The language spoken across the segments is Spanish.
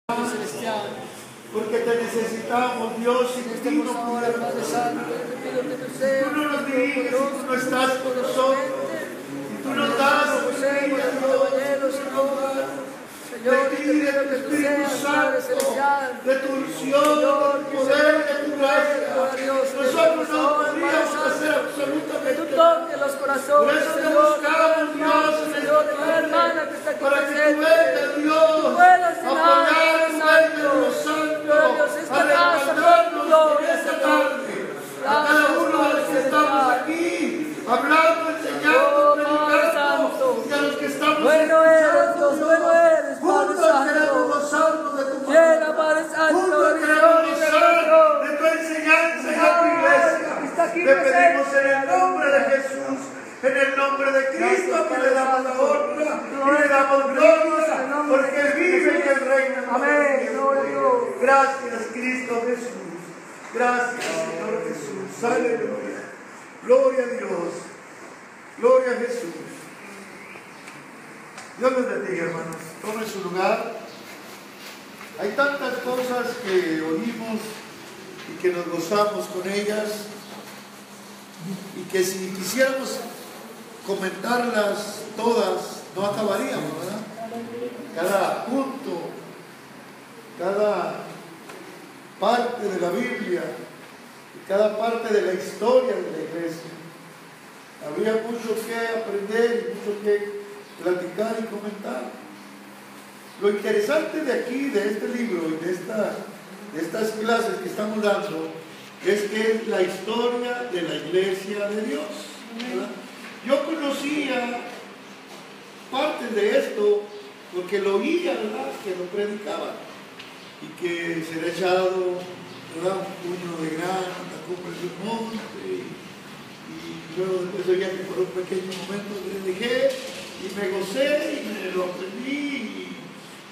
Celestial, porque te necesitamos, Dios, y que tú no ahora, Padre Santo, te pido que tú seas, no nos diriges, si tú no estás con nosotros, si tú nos das sabiduría, Dios, Señor, te pido que tú seas, Padre Celestial, de tu unción, de tu poder, de tu gracia. Nosotros no podríamos hacer absolutamente que tú toques los corazones, por eso te Señor, buscamos, Dios, en Señor, de esta cada hermana que está aquí para que tú presente, vengas, Dios, puedas a apoyar tu reino, Dios Dios, Santo, esta a casa, respaldarnos gloria, en esta Señor. tarde. A cada uno de los que estamos aquí, hablando, enseñando, predicando, y a los que estamos Bueno eres, Dios, bueno eres, Padre juntos queremos Santo. gozarnos de tu Llena, Padre Santo, juntos de queremos gloria, gozar de tu enseñanza y de tu iglesia. Te pedimos en el nombre de Jesús, en el nombre de Cristo, que le damos la honra y le damos gloria, porque Él vive y Él reina. Amén, gloria a Dios. Gracias, Cristo Jesús. Gracias, Señor Jesús. Aleluya. Gloria a Dios. Gloria a Jesús. Dios les bendiga, hermanos. Tomen su lugar. Hay tantas cosas que oímos y que nos gozamos con ellas, y que si quisiéramos comentarlas todas, no acabaríamos, ¿verdad? Cada punto, cada parte de la Biblia y cada parte de la historia de la iglesia. Habría mucho que aprender y mucho que platicar y comentar. Lo interesante de aquí, de este libro y de estas clases que estamos dando, es que es la historia de la iglesia de Dios, ¿verdad? Yo conocía parte de esto porque lo oía, ¿verdad?, que lo predicaban y que se le ha echado, ¿verdad?, un puño de grano en la cumbre de un monte, y luego después oía que por un pequeño momento le dejé y me gocé y me lo aprendí,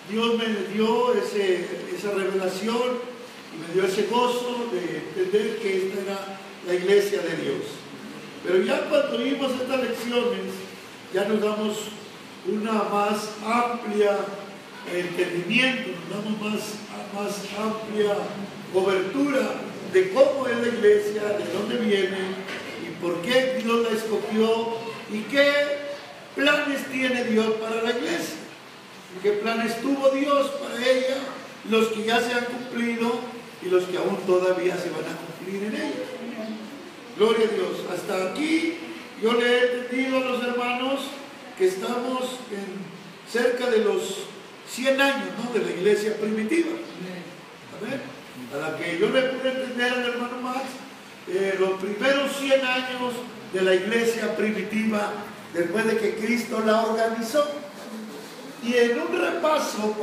y Dios me dio esa revelación y me dio ese gozo de entender que esta era la iglesia de Dios. Pero ya cuando vimos estas lecciones, ya nos damos una más amplia entendimiento, nos damos más amplia cobertura de cómo es la iglesia, de dónde viene y por qué Dios la escogió y qué planes tiene Dios para la iglesia, qué planes tuvo Dios para ella, los que ya se han cumplido y los que aún todavía se van a cumplir en ella. Gloria a Dios. Hasta aquí yo le he entendido a los hermanos que estamos cerca de los 100 años, ¿no?, de la iglesia primitiva. ¿Amén? A la que yo le pude entender al hermano Max, los primeros 100 años de la iglesia primitiva, después de que Cristo la organizó. Y en un repaso,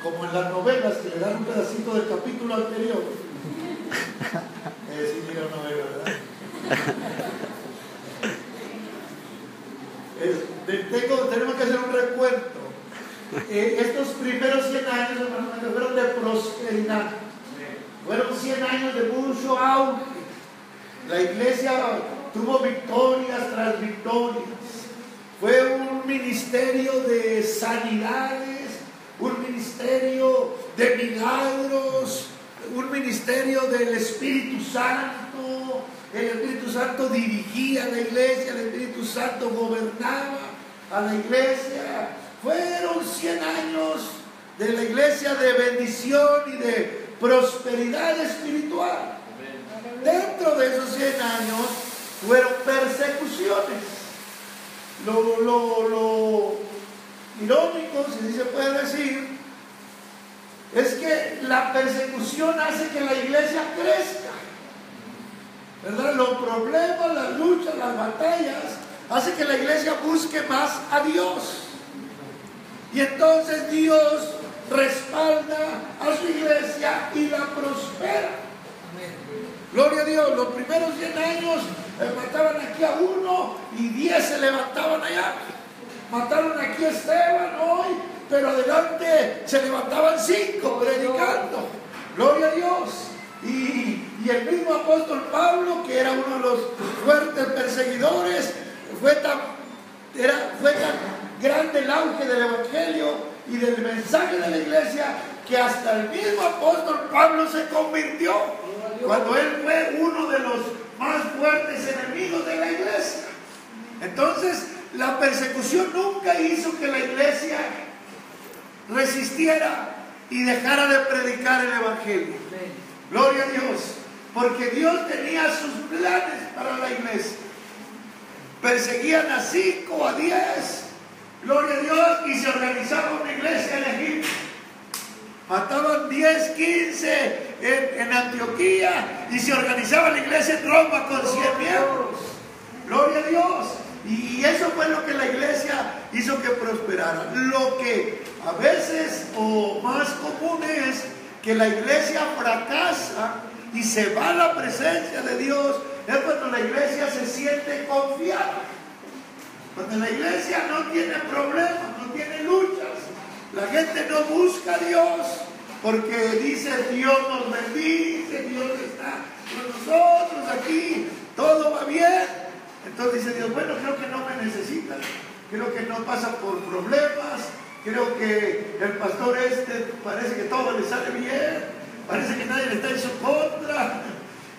como en las novelas que le dan un pedacito del capítulo anterior, sí, mira, novela, ¿verdad? Tenemos que hacer un recuento. Estos primeros 100 años, hermanos, fueron de prosperidad. Fueron 100 años de mucho auge. La iglesia tuvo victorias tras victorias. Fue un ministerio de sanidades, un ministerio de milagros, un ministerio del Espíritu Santo. El Espíritu Santo dirigía a la iglesia, el Espíritu Santo gobernaba a la iglesia. Fueron 100 años de la iglesia de bendición y de prosperidad espiritual. Dentro de esos 100 años fueron persecuciones. Lo irónico, si se puede decir, es que la persecución hace que la iglesia crezca, ¿verdad? Los problemas, las luchas, las batallas, hace que la iglesia busque más a Dios. Y entonces Dios respalda a su iglesia y la prospera. Gloria a Dios. Los primeros 100 años mataban aquí a uno y 10 se levantaban allá. Mataron aquí a Esteban hoy, pero adelante se levantaban 5 predicando. Gloria a Dios. Y el mismo apóstol Pablo, que era uno de los fuertes perseguidores, fue tan grande el auge del evangelio y del mensaje de la iglesia, que hasta el mismo apóstol Pablo se convirtió cuando él fue uno de los más fuertes enemigos de la iglesia. Entonces, la persecución nunca hizo que la iglesia resistiera y dejara de predicar el evangelio. Gloria a Dios, porque Dios tenía sus planes para la iglesia. Perseguían a 5, a 10, gloria a Dios, y se organizaba una iglesia en Egipto. Mataban 10, 15 en Antioquía y se organizaba la iglesia en Roma con 100 miembros. Gloria a Dios. Y eso fue lo que la iglesia hizo que prosperara. Lo que a veces o más común es que la iglesia fracasa y se va a la presencia de Dios. Es cuando la iglesia se siente confiada. Cuando la iglesia no tiene problemas, no tiene luchas. La gente no busca a Dios porque dice Dios nos bendice, Dios está con nosotros aquí, todo va bien. Entonces dice Dios, bueno, creo que no me necesitan, creo que no pasa por problemas, creo que el pastor parece que todo le sale bien, parece que nadie está en su contra.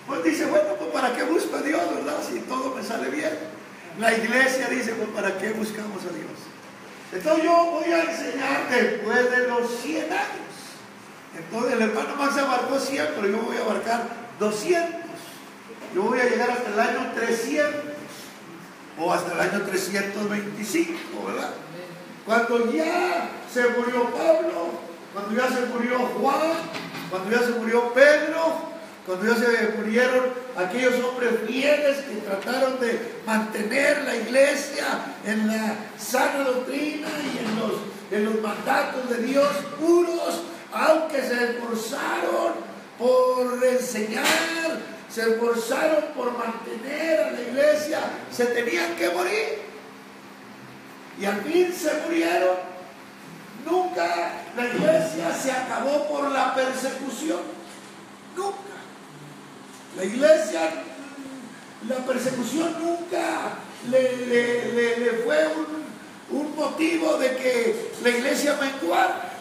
Pues dice, bueno, pues ¿para qué busco a Dios, verdad? Si todo me sale bien. La iglesia dice, pues ¿para qué buscamos a Dios? Entonces yo voy a enseñar después de los 100 años. Entonces el hermano Max abarcó 100, pero yo voy a abarcar 200. Yo voy a llegar hasta el año 300 o hasta el año 325, ¿verdad? Cuando ya se murió Pablo, cuando ya se murió Juan, cuando ya se murió Pedro, cuando ya se murieron aquellos hombres fieles que trataron de mantener la iglesia en la sana doctrina y en los mandatos de Dios puros, aunque se esforzaron por enseñar, se esforzaron por mantener a la iglesia, se tenían que morir. Y al fin se murieron. Nunca la iglesia se acabó por la persecución. Nunca. La iglesia, la persecución nunca le fue un motivo de que la iglesia menguara.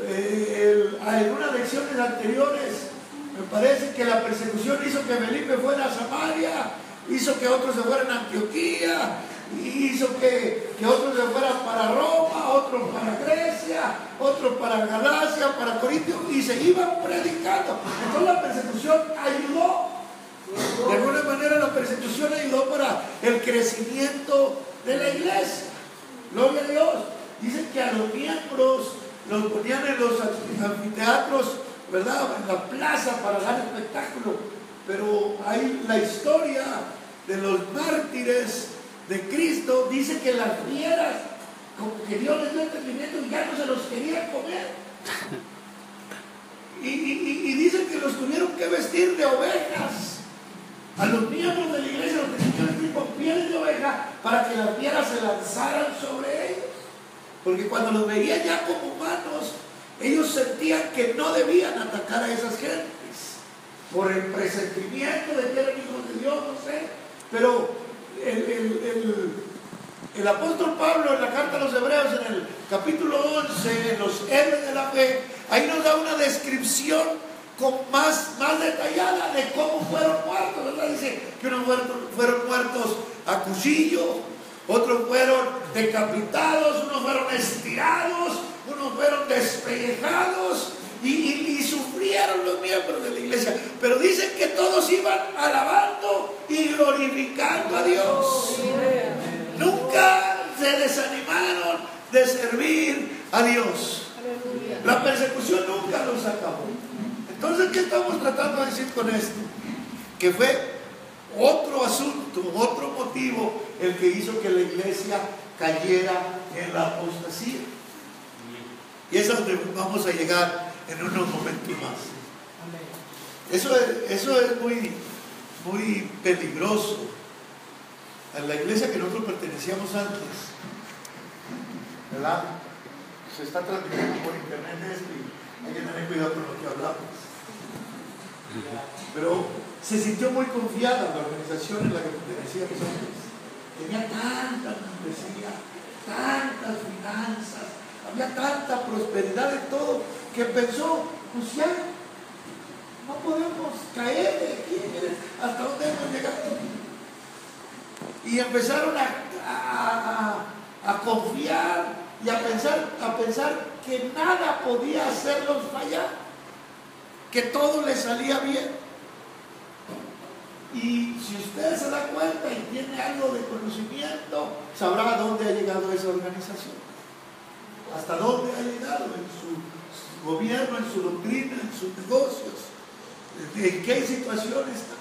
En unas lecciones anteriores me parece que la persecución hizo que Felipe fuera a Samaria, hizo que otros se fueran a Antioquía, hizo que otros se fueran para Roma, otros para Grecia, otros para Galacia, para Corintio, y se iban predicando. Entonces la persecución ayudó. De alguna manera la persecución ayudó para el crecimiento de la iglesia. Gloria a Dios. Dicen que a los miembros los ponían en los anfiteatros, ¿verdad? En la plaza para dar espectáculo. Pero hay la historia de los mártires de Cristo, dice que las fieras, como que Dios les dio entendimiento y ya no se los quería comer. Y dicen que los tuvieron que vestir de ovejas. A los miembros de la iglesia los tenían que vestir con pieles de oveja para que las fieras se lanzaran sobre ellos. Porque cuando los veían ya como humanos, ellos sentían que no debían atacar a esas gentes por el presentimiento de que eran hijos de Dios, no sé. Pero el apóstol Pablo en la carta a los Hebreos, en el capítulo 11, en los héroes de la fe, ahí nos da una descripción más detallada de cómo fueron muertos, ¿verdad? Dice que unos fueron muertos a cuchillo, otros fueron decapitados, unos fueron estirados, unos fueron despellejados y sufrieron los miembros de la iglesia. Pero dicen que todos iban alabando y glorificando a Dios. Nunca se desanimaron de servir a Dios. La persecución nunca los acabó. Entonces, ¿qué estamos tratando de decir con esto? Que fue otro asunto, otro motivo el que hizo que la iglesia cayera en la apostasía. Y eso es donde vamos a llegar en unos momentos más. Eso es muy peligroso. A la iglesia que nosotros pertenecíamos antes, ¿verdad? Se está transmitiendo por internet esto y hay que tener cuidado con lo que hablamos. Pero se sintió muy confiada la organización en la que pertenecíamos antes. Tenía tanta membresía, tantas finanzas, había tanta prosperidad en todo, que pensó, pues ya, no podemos caer de aquí, miren, hasta dónde hemos llegado. Y empezaron a confiar y a pensar que nada podía hacerlos fallar, que todo les salía bien. Y si usted se da cuenta y tiene algo de conocimiento, sabrá a dónde ha llegado esa organización, hasta dónde ha llegado en su gobierno, en su doctrina, en sus negocios, en qué situación está.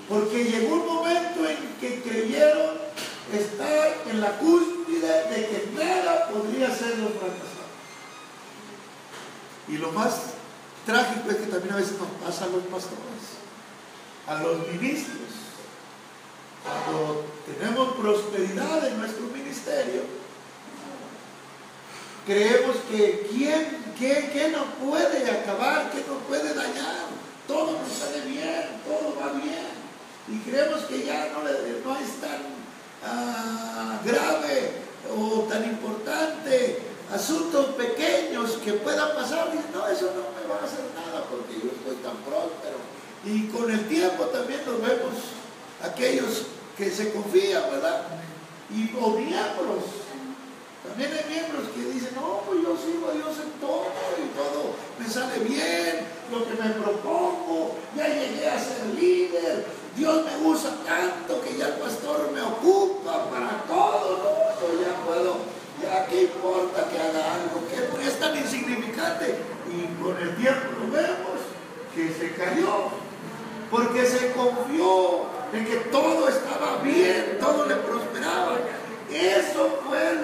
Porque llegó un momento en que creyeron estar en la cúspide de que nada podría hacerlos fracasar. Y lo más trágico es que también a veces nos pasa a los pastores, a los ministros. Cuando tenemos prosperidad en nuestro ministerio, creemos que ¿quién nos puede acabar? ¿Quién nos puede dañar? Todo nos sale bien, todo va bien. Y creemos que ya no es tan grave o tan importante, asuntos pequeños que puedan pasar. Dicen, no, eso no me va a hacer nada porque yo estoy tan próspero. Y con el tiempo también nos vemos aquellos que se confían, ¿verdad? O miembros. También hay miembros que dicen, no, pues yo sigo a Dios en todo y todo me sale bien, lo que me propongo, ya llegué a ser líder, Dios me usa tanto que ya el pastor me ocupa para todo, no, ya puedo, ya qué importa que haga algo, que es tan insignificante. Y con el tiempo lo vemos que se cayó, porque se confió en que todo estaba bien, todo le prosperaba. Eso fue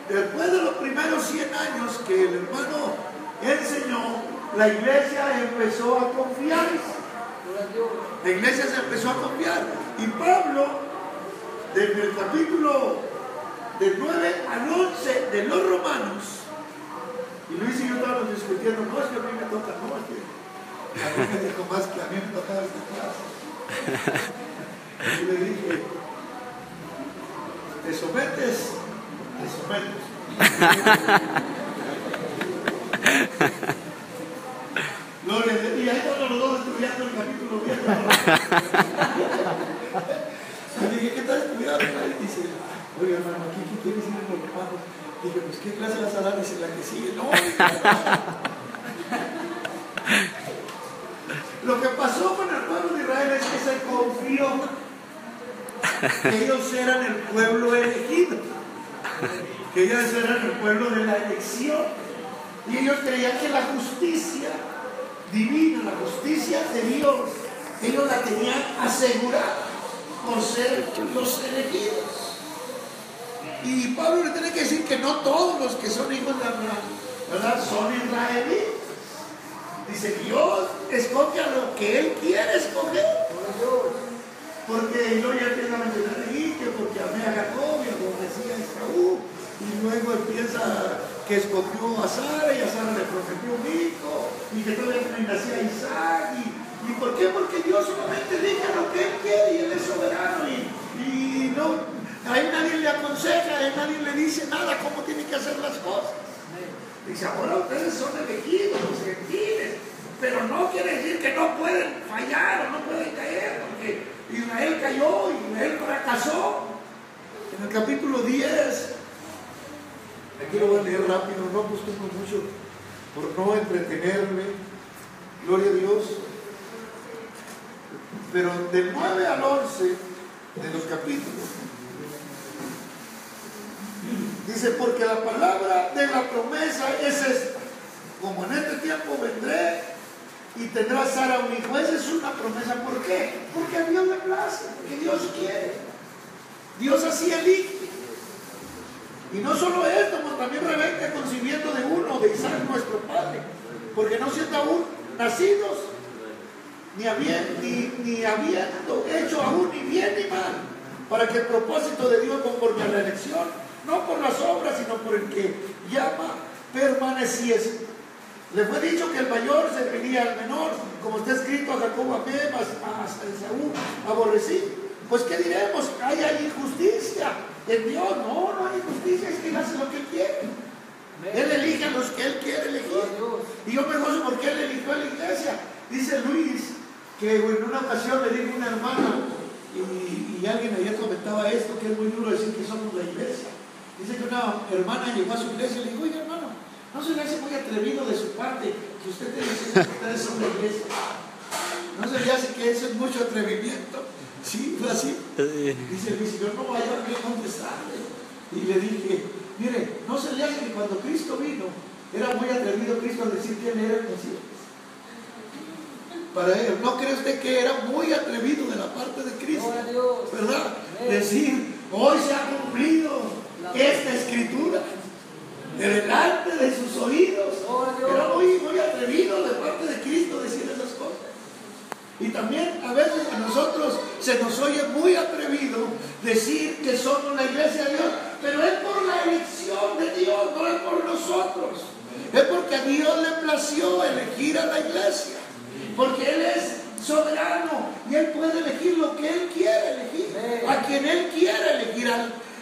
después de los primeros 100 años que el hermano enseñó, la iglesia empezó a confiar. La iglesia se empezó a confiar. Y Pablo, desde el capítulo del 9 al 11 de los Romanos, y Luis y yo estábamos discutiendo, no es que a mí me toca, no es que a mí me dijo más que a mí me tocaba esta clase. Y le dije, ¿te sometes? Te sometes. Y ahí estamos los dos estudiando el capítulo 10. Le dije, ¿qué estás estudiando? Y dice, oye hermano, ¿qué quieres ir en los Romanos? Dije, pues ¿qué clase vas a dar? Dice, la que sigue. No. Lo que pasó con el pueblo de Israel es que se confió que ellos eran el pueblo elegido, que ellos eran el pueblo de la elección, y ellos creían que la justicia divina, la justicia de Dios, ellos la tenían asegurada por ser los elegidos. Y Pablo le tiene que decir que no todos los que son hijos de Abraham, ¿verdad?, son israelitas. Dice, Dios escoge a lo que Él quiere escoger. Porque luego ya empieza a mencionar ahí que porque amé a Jacob y aborrecí a Esaú. Y luego empieza que escogió a Sara y a Sara le prometió un hijo. Y que todavía no nacía Isaac. ¿Y por qué? Porque Dios solamente dice lo que Él quiere y Él es soberano. Y no, a Él nadie le aconseja, a Él nadie le dice nada cómo tiene que hacer las cosas. Dice, ahora ustedes son elegidos, los gentiles, pero no quiere decir que no pueden fallar o no pueden caer, porque Israel cayó, Israel fracasó. En el capítulo 10, aquí lo voy a leer rápido, no gustemos mucho por no entretenerme, gloria a Dios, pero del 9 al 11 de los capítulos, dice, porque la palabra de la promesa es esta: como en este tiempo vendré y tendrá Sara un hijo. Esa es una promesa. ¿Por qué? Porque a Dios le place, porque Dios quiere. Dios así elige. Y no solo esto, sino también Rebeca concibiendo de uno, de Isaac nuestro padre, porque no siendo aún nacidos, ni habiendo hecho aún ni bien ni mal, para que el propósito de Dios conforme a la elección, no por las obras, sino por el que llama, permaneciese. Le fue dicho que el mayor serviría al menor, como está escrito, a Jacob amé, a Esaú aborrecí. Pues ¿qué diremos? Hay injusticia En Dios no hay injusticia, es que Él hace lo que Él quiere. Él elige a los que Él quiere elegir. Y yo me gozo porque Él eligió a la iglesia. Dice Luis que en una ocasión le dijo una hermana, y alguien ayer comentaba esto, que es muy duro decir que somos la iglesia. Dice que una hermana llegó a su iglesia y le dijo: oye, hermano, ¿no se le hace muy atrevido de su parte que usted te dice que ustedes son la iglesia? ¿No se le hace que eso es mucho atrevimiento? Sí, fue así. Dice Luis, yo no vaya a contestarle. Y le dije: mire, ¿no se le hace que cuando Cristo vino, era muy atrevido Cristo a decir quién era el Mesías? Para él, ¿no cree usted que era muy atrevido de la parte de Cristo? ¿Verdad? Decir: hoy se ha cumplido esta escritura delante de sus oídos. Era muy atrevido de parte de Cristo decir esas cosas. Y también a veces a nosotros se nos oye muy atrevido decir que somos la iglesia de Dios, pero es por la elección de Dios, no es por nosotros. Es porque a Dios le plació elegir a la iglesia, porque Él es soberano y Él puede elegir lo que Él quiere elegir, a quien Él quiere elegir,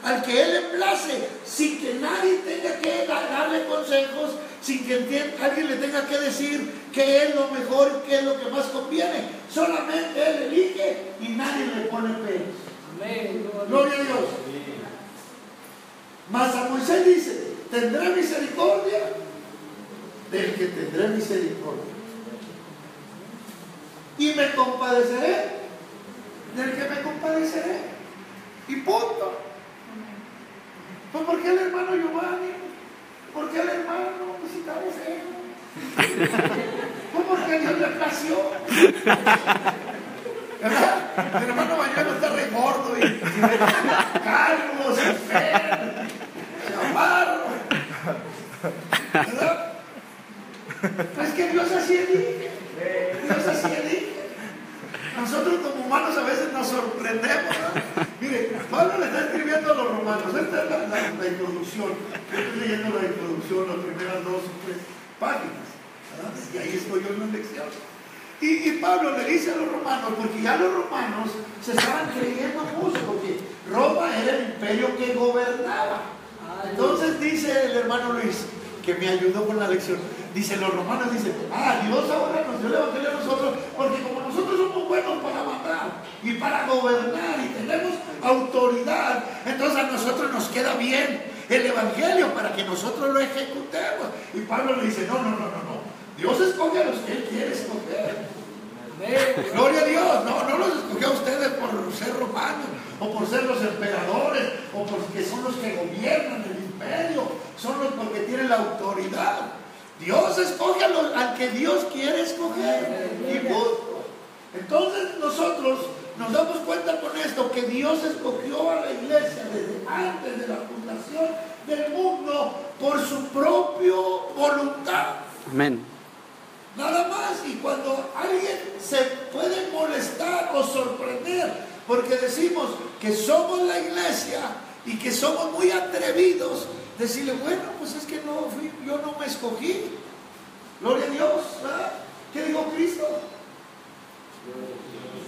al que Él le place, sin que nadie tenga que darle consejos, sin que alguien le tenga que decir qué es lo mejor, qué es lo que más conviene. Solamente Él elige y nadie le pone pelos. Amén. Gloria a Dios. Mas a Moisés dice: tendré misericordia del que tendré misericordia, y me compadeceré del que me compadeceré. Y punto. Pues ¿por qué el hermano Giovanni? ¿Por qué el hermano Gustavo Feo? Pues porque a Dios le plació. ¿Verdad? El hermano Mañuelo está re gordo y calvo, se enferma, chaparro. ¿Verdad? Pues que Dios así elige. Dios así elige. Nosotros como humanos a veces nos sorprendemos, ¿verdad? Mire, Pablo le está escribiendo a los romanos. Esta es la introducción. Yo estoy leyendo la introducción, las primeras 2 o 3 páginas, ¿verdad? Y ahí estoy yo en la lección. Y Pablo le dice a los romanos, porque ya los romanos se estaban creyendo mucho, porque Roma era el imperio que gobernaba. Entonces dice el hermano Luis, que me ayudó con la lección, dice: los romanos dicen: Dios ahora nos dio el evangelio a nosotros, porque como nosotros somos buenos para matar y para gobernar y tenemos autoridad, entonces a nosotros nos queda bien el evangelio para que nosotros lo ejecutemos. Y Pablo le dice: no. Dios escoge a los que Él quiere escoger. Gloria a Dios. No los escogió a ustedes por ser romanos, o por ser los emperadores, o porque son los que gobiernan el imperio, son los porque tienen la autoridad. Dios escoge al que Dios quiere escoger. Y punto. Entonces nosotros nos damos cuenta con esto que Dios escogió a la iglesia desde antes de la fundación del mundo por su propia voluntad. Amén. Nada más. Y cuando alguien se puede molestar o sorprender porque decimos que somos la iglesia y que somos muy atrevidos, decirle: bueno, pues es que yo no me escogí. Gloria a Dios, ¿verdad? ¿Qué dijo Cristo?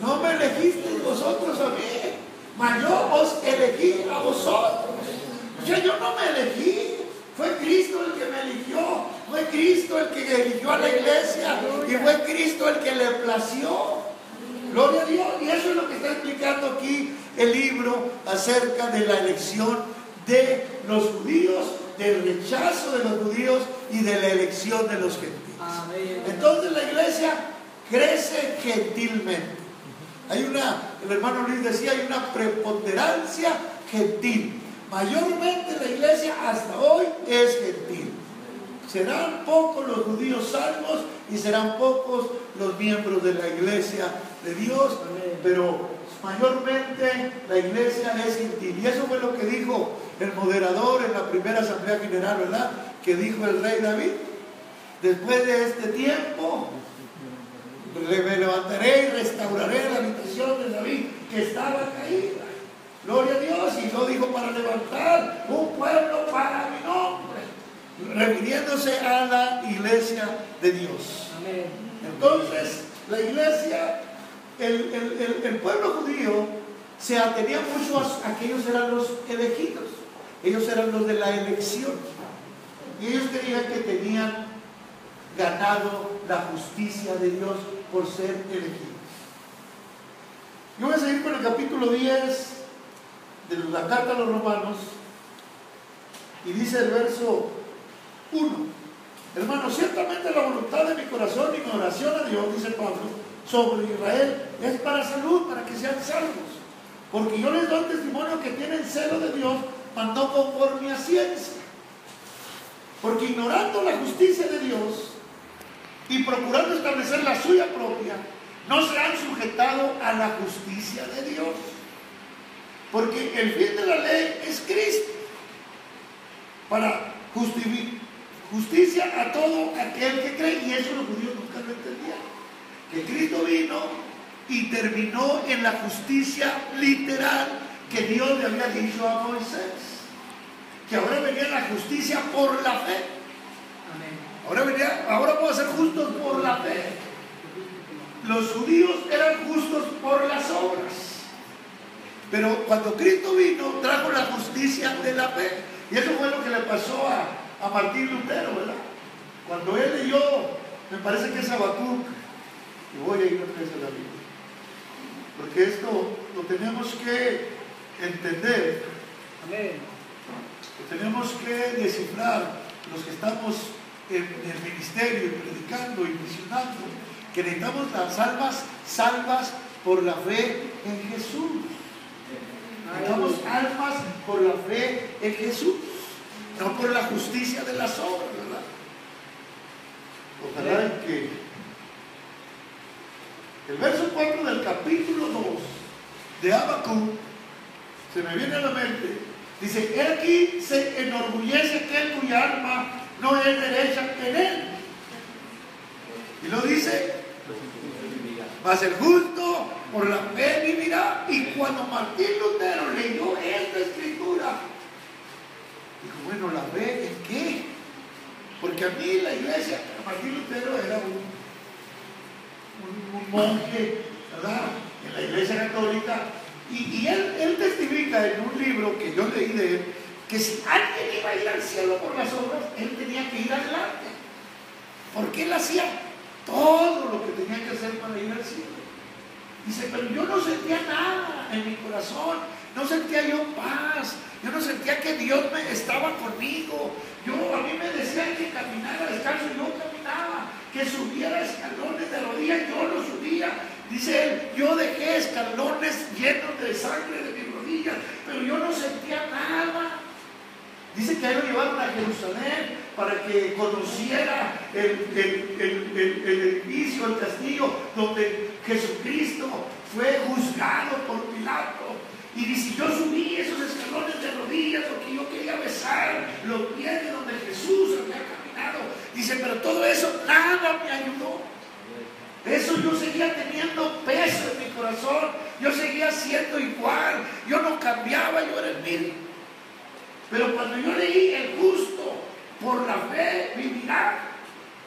No me elegisteis vosotros a mí, mas yo os elegí a vosotros. O sea, yo no me elegí. Fue Cristo el que me eligió, fue Cristo el que eligió a la iglesia y fue Cristo el que le plació. Gloria a Dios. Y eso es lo que está explicando aquí el libro acerca de la elección de los judíos, del rechazo de los judíos y de la elección de los gentiles. Entonces la iglesia crece gentilmente. El hermano Luis decía, hay una preponderancia gentil. Mayormente la iglesia hasta hoy es gentil. Serán pocos los judíos salvos y serán pocos los miembros de la iglesia de Dios, pero mayormente la iglesia es gentil. Y eso fue lo que dijo el moderador en la primera asamblea general, ¿verdad? Que dijo el rey David: después de este tiempo me levantaré y restauraré la habitación de David que estaba caída. Gloria a Dios. Y lo dijo: para levantar un pueblo para mi nombre, refiriéndose a la iglesia de Dios. Entonces la iglesia, el pueblo judío se atenía mucho a que ellos eran los elegidos, ellos eran los de la elección, y ellos creían que tenían ganado la justicia de Dios por ser elegidos. Yo voy a seguir con el capítulo 10 de la carta a los Romanos, y dice el verso 1: hermanos, ciertamente la voluntad de mi corazón y mi oración a Dios, dice Pablo, sobre Israel es para salud, para que sean salvos, porque yo les doy testimonio que tienen celo de Dios, mas no conforme a ciencia, porque ignorando la justicia de Dios y procurando establecer la suya propia, no se han sujetado a la justicia de Dios, porque el fin de la ley es Cristo, para justicia a todo aquel que cree. Y eso los judíos nunca lo entendían, que Cristo vino y terminó en la justicia literal que Dios le había dicho a Moisés, que ahora venía la justicia por la fe. Ahora vamos a ser justos por la fe. Los judíos eran justos por las obras, pero cuando Cristo vino, trajo la justicia de la fe. Y eso fue lo que le pasó a Martín Lutero, ¿verdad? Cuando él leyó, me parece que es Habacuc, y voy a ir otra vez a la Biblia, porque esto lo tenemos que entender. Amén. Lo tenemos que descifrar los que estamos en el ministerio y predicando y misionando, que necesitamos las almas salvas por la fe en Jesús. Necesitamos almas por la fe en Jesús, no por la justicia de las obras, ¿verdad? Ojalá que el verso 4 del capítulo 2 de Habacuc se me viene a la mente. Dice: he aquí se enorgullece aquel cuya alma no es derecha en él. Y lo dice: mas el justo por la fe vivirá. Y cuando Martín Lutero leyó esta escritura, dijo: bueno, ¿la fe en qué? Porque a mí la iglesia, Martín Lutero era un monje, ¿verdad?, en la iglesia católica, y él testifica en un libro que yo leí de él, que si alguien iba a ir al cielo por las obras, él tenía que ir adelante, porque él hacía todo lo que tenía que hacer para ir al cielo. Dice: pero yo no sentía nada en mi corazón, no sentía yo paz, yo no sentía que Dios estaba conmigo. A mí me decían que caminara descalzo, yo caminaba, que subiera escalones de rodillas, yo los subía. Dice él: yo dejé escalones llenos de sangre de mis rodillas, pero yo no sentía nada. Dice que a él lo llevaron a Jerusalén para que conociera el edificio, el castillo donde Jesucristo fue juzgado por Pilato. Y dice: yo subí esos escalones de rodillas porque yo quería besar los pies de donde Jesús había caminado. Dice: pero todo eso nada me ayudó. Eso yo seguía teniendo peso en mi corazón, yo seguía siendo igual, yo no cambiaba, yo era el mismo. Pero cuando yo leí: el justo por la fe vivirá,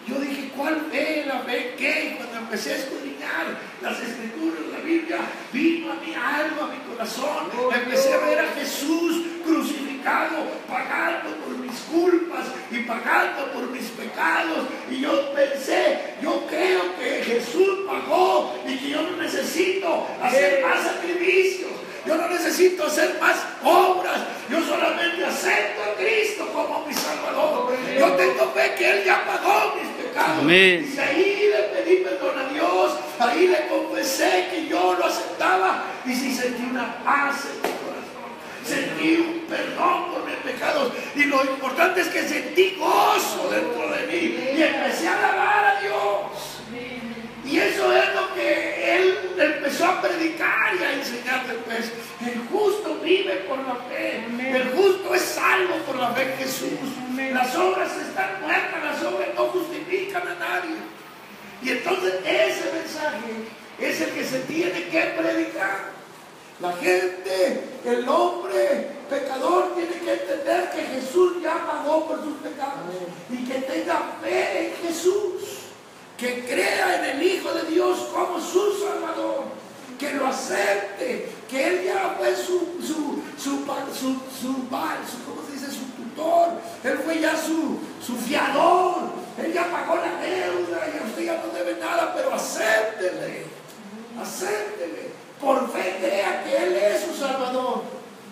yo dije: ¿cuál fe? ¿La fe qué? Y cuando empecé a escudriñar las escrituras de la Biblia, vino a mi alma, a mi corazón. Empecé a ver a Jesús crucificado, pagando por mis culpas y pagando por mis pecados. Y yo pensé: yo creo que Jesús pagó y que yo no necesito hacer más sacrificios, yo no necesito hacer más obras, yo solamente acepto a Cristo como mi Salvador. Yo tengo fe que Él ya pagó mis pecados. Amén. Y ahí le pedí perdón a Dios, ahí le confesé que yo lo aceptaba, y sí sentí una paz en mi corazón, sentí un perdón por mis pecados, y lo importante es que sentí gozo dentro de mí y empecé a alabar a Dios. Y eso es lo que él empezó a predicar y a enseñar después. El justo vive por la fe. El justo es salvo por la fe en Jesús. Las obras están muertas, las obras no justifican a nadie. Y entonces ese mensaje es el que se tiene que predicar. La gente, el hombre pecador, tiene que entender que Jesús ya pagó por sus pecados y que tenga fe en Jesús, que crea en el Hijo de Dios como su Salvador, que lo acepte, que Él ya fue ¿cómo se dice? Su tutor. Él fue ya su fiador. Él ya pagó la deuda y a usted ya no debe nada, pero acéptele. Acéptele. Por fe crea que Él es su Salvador.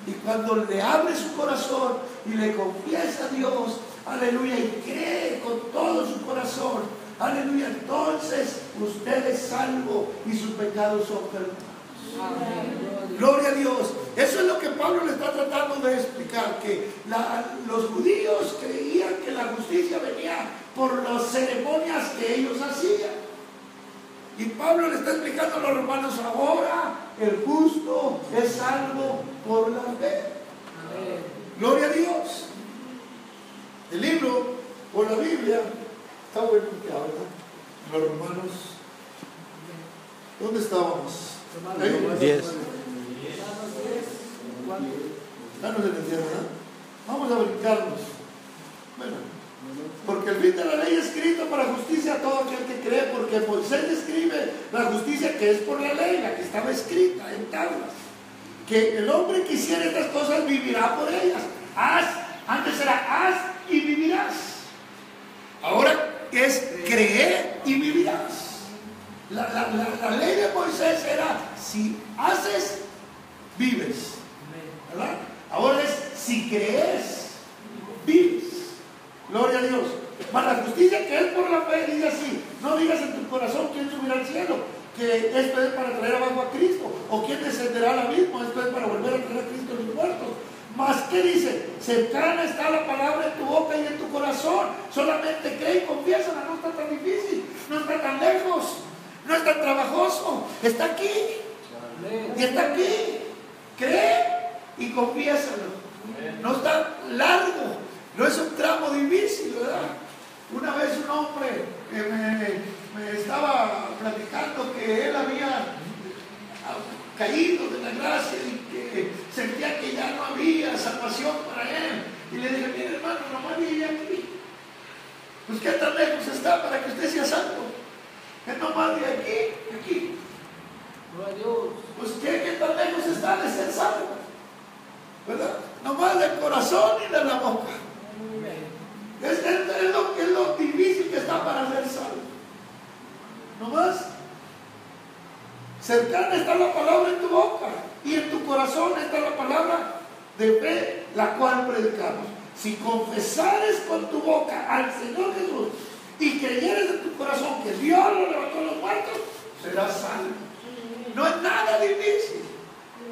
Y cuando le abre su corazón y le confiesa a Dios, aleluya, y cree con todo su corazón, aleluya, entonces usted es salvo y sus pecados son perdonados. Amén. Gloria a Dios. Eso es lo que Pablo le está tratando de explicar, que los judíos creían que la justicia venía por las ceremonias que ellos hacían. Y Pablo le está explicando a los romanos: ahora el justo es salvo por la fe. Amén. Gloria a Dios. El libro o la Biblia está bueno que habla. Los romanos, ¿dónde estábamos? 10. Danos el encierro, ¿verdad? Vamos a brincarnos. Bueno, porque el fin de la ley es escrito para justicia a todo aquel que cree, porque Moisés describe la justicia que es por la ley, la que estaba escrita en tablas. Que el hombre que hiciera estas cosas vivirá por ellas. Antes era haz y vivirás. Ahora es creer y vivirás. La ley de Moisés era: si haces, vives, ¿verdad? Ahora es: si crees, vives. Gloria a Dios. Mas la justicia que es por la fe dice así: no digas en tu corazón quién subirá al cielo, que esto es para traer abajo a Cristo, o quién descenderá al abismo, esto es para volver a traer a Cristo de los muertos. Mas ¿qué dice? Cercana está la palabra en tu boca y en tu corazón. Solamente cree y confiésala. No está tan difícil, no está tan lejos, no es tan trabajoso. Está aquí. Y está aquí. Cree y confiésalo. No está largo. No es un tramo difícil, ¿verdad? Una vez un hombre me estaba platicando que él había caído de la gracia y que sentía que ya no había salvación para él. Y le dije: mire, hermano, nomás vive aquí. Pues qué tan lejos está para que usted sea salvo. Es nomás de aquí. Pues qué tan lejos está de ser salvo, ¿verdad? Nomás del corazón y de la boca. Es lo difícil que está para ser salvo. Nomás cercana está la palabra en tu boca y en tu corazón está la palabra de fe, la cual predicamos. Si confesares con tu boca al Señor Jesús y creyeres en tu corazón que Dios lo levantó de los muertos, serás salvo. No es nada difícil.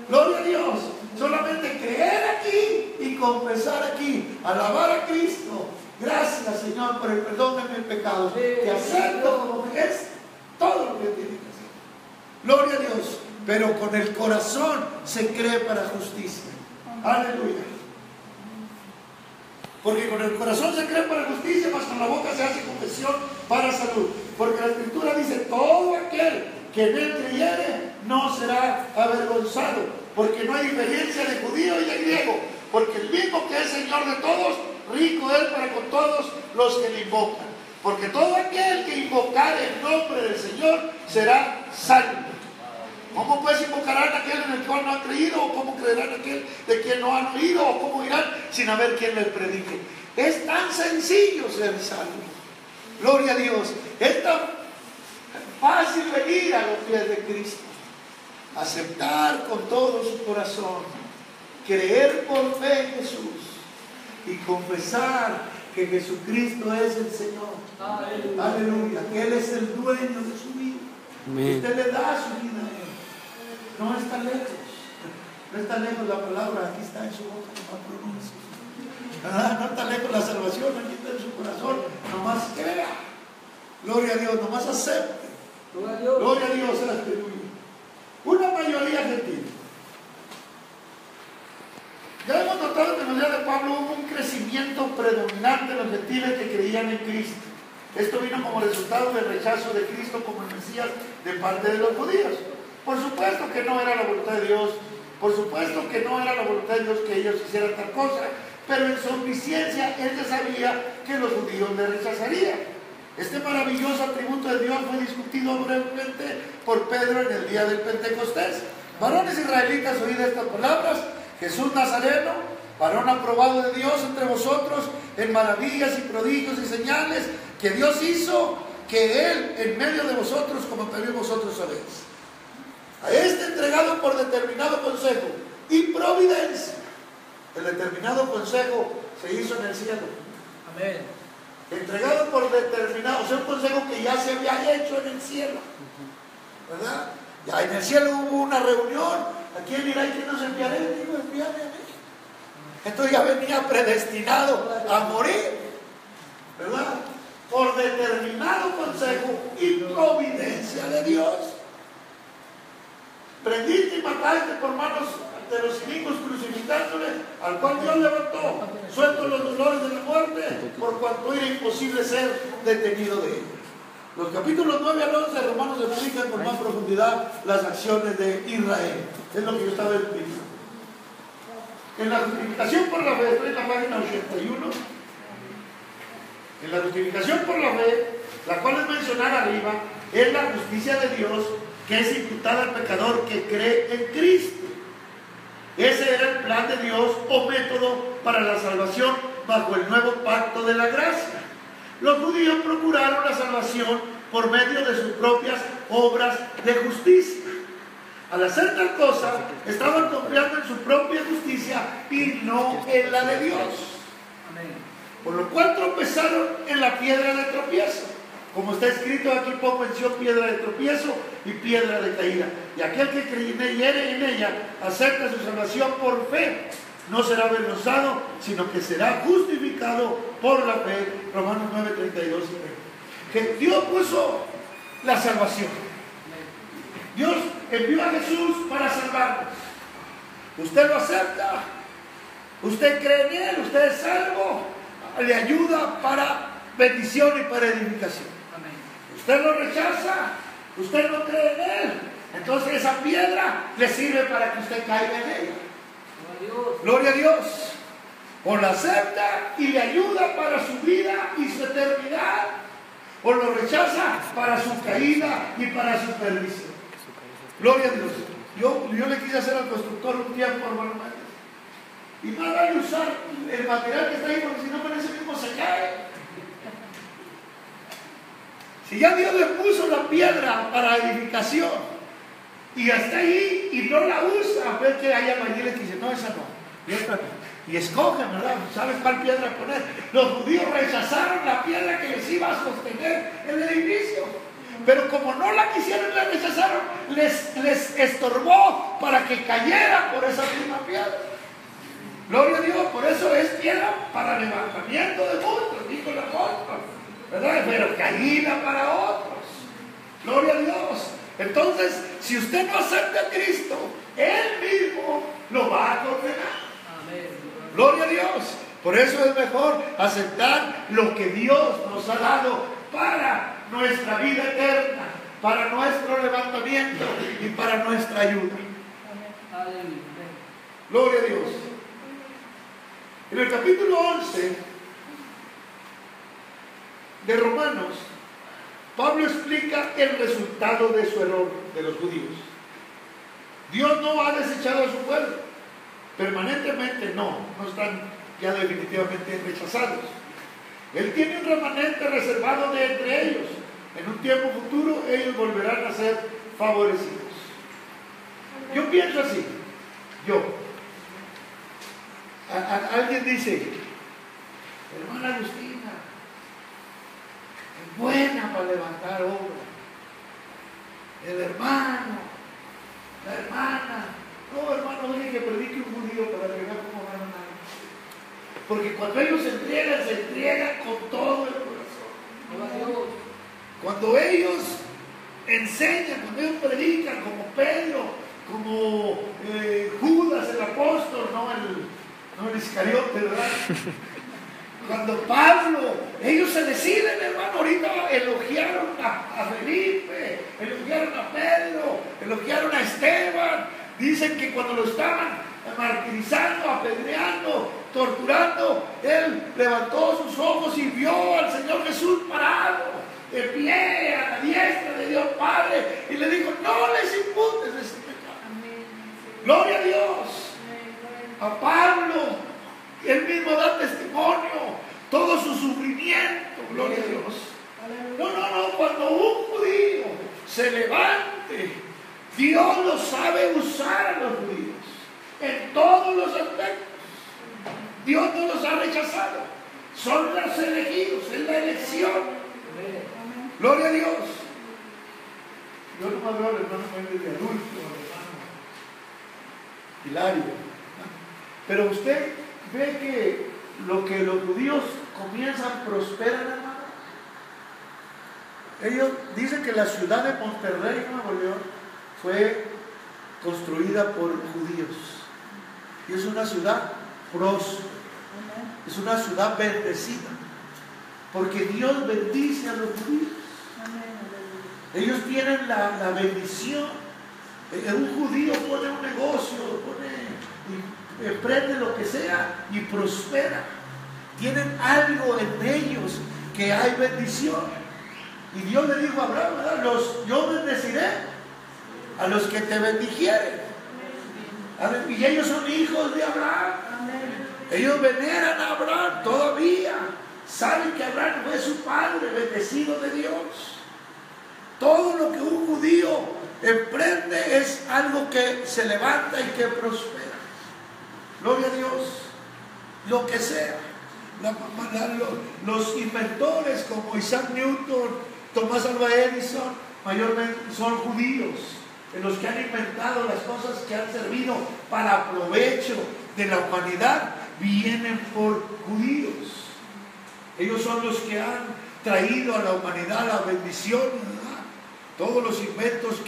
Gloria a Dios. Solamente creer aquí y confesar aquí, alabar a Cristo. Gracias, Señor, por el perdón de mis pecados. Te acepto como que es todo lo que tiene que hacer. Gloria a Dios. Pero con el corazón se cree para justicia. Aleluya. Porque con el corazón se cree para justicia, mas con la boca se hace confesión para salud. Porque la Escritura dice: todo aquel que en él creyere no será avergonzado. Porque no hay diferencia de judío y de griego. Porque el mismo que es Señor de todos, rico es para con todos los que le invocan. Porque todo aquel que invocare el nombre del Señor será salvo. ¿Cómo pues invocarán a aquel en el cual no han creído? ¿O cómo creerán a aquel de quien no han oído? ¿O cómo irán sin haber quien les predique? Es tan sencillo ser salvo. Gloria a Dios. Es tan fácil venir a los pies de Cristo. Aceptar con todo su corazón. Creer por fe en Jesús. Y confesar que Jesucristo es el Señor. Aleluya. Aleluya. Que Él es el dueño de su vida. Amén. Usted le da su vida a Él. No está lejos. No está lejos la palabra. Aquí está en su boca. No pronuncia. No está lejos la salvación. Aquí está en su corazón. Nomás crea. Gloria a Dios. Nomás acepte. Gloria a Dios. Gloria a Dios. Aleluya. Una mayoría gentil. Ya hemos notado que en la vida de Pablo hubo un crecimiento predominante de los gentiles que creían en Cristo. Esto vino como resultado del rechazo de Cristo como el Mesías de parte de los judíos. Por supuesto que no era la voluntad de Dios, por supuesto que no era la voluntad de Dios que ellos hicieran tal cosa, pero en su omnisciencia él ya sabía que los judíos le rechazarían. Este maravilloso atributo de Dios fue discutido brevemente por Pedro en el día del Pentecostés. Varones israelitas, oíd estas palabras: Jesús Nazareno, varón aprobado de Dios entre vosotros en maravillas y prodigios y señales que Dios hizo, que Él en medio de vosotros, como también vosotros sabéis. A este entregado por determinado consejo y providencia. El determinado consejo se hizo en el cielo. Amén. Entregado por determinado, o sea, un consejo que ya se había hecho en el cielo, ¿verdad? Ya en el cielo hubo una reunión. ¿A quién irá y quién nos enviaré? Digo, envíame a mí. Entonces ya venía predestinado a morir, ¿verdad? Por determinado consejo y providencia de Dios. Prendiste y mataste por manos de los inimigos, crucificándole, al cual Dios levantó, suelto los dolores de la muerte, por cuanto era imposible ser detenido de él. Los capítulos 9 al 11 de Romanos explican con más profundidad las acciones de Israel. Es lo que yo estaba explicando. En la justificación por la fe, estoy en la página 81. En la justificación por la fe, la cual es mencionada arriba, es la justicia de Dios que es imputada al pecador que cree en Cristo. Ese era el plan de Dios o método para la salvación bajo el nuevo pacto de la gracia. Los judíos procuraron la salvación por medio de sus propias obras de justicia. Al hacer tal cosa, estaban confiando en su propia justicia y no en la de Dios. Por lo cual tropezaron en la piedra de tropiezo. Como está escrito, aquí pongo mención piedra de tropiezo y piedra de caída. Y aquel que creyere en ella, acepta su salvación por fe, no será avergonzado, sino que será justificado por la fe. Romanos 9, 32 y 30. Que Dios puso la salvación. Dios envió a Jesús para salvarnos. Usted lo acepta, usted cree en Él, usted es salvo, le ayuda para bendición y para edificación. Usted lo rechaza, usted no cree en Él, entonces esa piedra le sirve para que usted caiga en ella. Gloria a Dios. O la acepta y le ayuda para su vida y su eternidad, o lo rechaza para su caída y para su perdición. Gloria a Dios. Yo le quise hacer al constructor un tiempo, hermano, y más vale usar el material que está ahí, porque si no, con ese mismo se cae. Si ya Dios le puso la piedra para edificación y está ahí y no la usa, a ver que hay albañiles que dicen, no, esa no, y esta no. Y escogen, ¿verdad? ¿Saben cuál piedra poner? Los judíos rechazaron la piedra que les iba a sostener el edificio. Pero como no la quisieron y la rechazaron, les estorbó para que cayera por esa misma piedra. Gloria a Dios, por eso es piedra para levantamiento de muchos, dijo el apóstol, ¿verdad? Pero caída para otros. Gloria a Dios. Entonces, si usted no acepta a Cristo, Él mismo lo va a condenar. Amén. Gloria a Dios. Por eso es mejor aceptar lo que Dios nos ha dado para nuestra vida eterna, para nuestro levantamiento y para nuestra ayuda. Amén. Gloria a Dios. En el capítulo 11 de Romanos, Pablo explica el resultado de su error de los judíos. Dios no ha desechado a su pueblo, permanentemente no están ya definitivamente rechazados. Él tiene un remanente reservado de entre ellos. En un tiempo futuro ellos volverán a ser favorecidos. Yo pienso así. Alguien dice, hermana Agustina, es buena para levantar obra. El hermano, la hermana. No, hermano, oye que predique un judío para que vea cómo van a andar. Porque cuando ellos se entregan con todo el corazón. Cuando ellos enseñan, cuando ellos predican, como Pedro, como Judas el apóstol, no el Iscariote, ¿verdad? Cuando Pablo, ellos se deciden, hermano, ahorita elogiaron a Felipe, elogiaron a Pedro, elogiaron a Esteban. Dicen que cuando lo estaban martirizando, apedreando, torturando, él levantó sus ojos y vio al Señor Jesús parado, de pie, a la diestra de Dios Padre, y le dijo, no les imputes ese pecado. Amén. Gloria a Dios. A Pablo, él mismo da testimonio, todo su sufrimiento, gloria a Dios. No, cuando un judío se levante, Dios lo sabe usar a los judíos en todos los aspectos. Dios no los ha rechazado, son los elegidos, es la elección. Gloria a Dios. Yo no me veo al hermano Méndez de adulto, hermano Hilario. Pero usted ve que los judíos comienzan, prosperan, hermano. Ellos dicen que la ciudad de Monterrey, Nuevo León, fue construida por judíos. Y es una ciudad próspera. Es una ciudad bendecida. Porque Dios bendice a los judíos. Ellos tienen la bendición. Un judío pone un negocio, emprende lo que sea y prospera. Tienen algo en ellos que hay bendición. Y Dios le dijo a Abraham, ¿verdad? Yo bendeciré a los que te bendijeren. Y ellos son hijos de Abraham. Ellos veneran a Abraham todavía. Saben que Abraham fue su padre, bendecido de Dios. Todo lo que un judío emprende es algo que se levanta y que prospera. Gloria a Dios. Lo que sea. Los inventores como Isaac Newton, Thomas Alva Edison, mayormente son judíos, en los que han inventado las cosas que han servido para provecho de la humanidad, vienen por judíos. Ellos son los que han traído a la humanidad la bendición, ¿verdad? Todos los inventos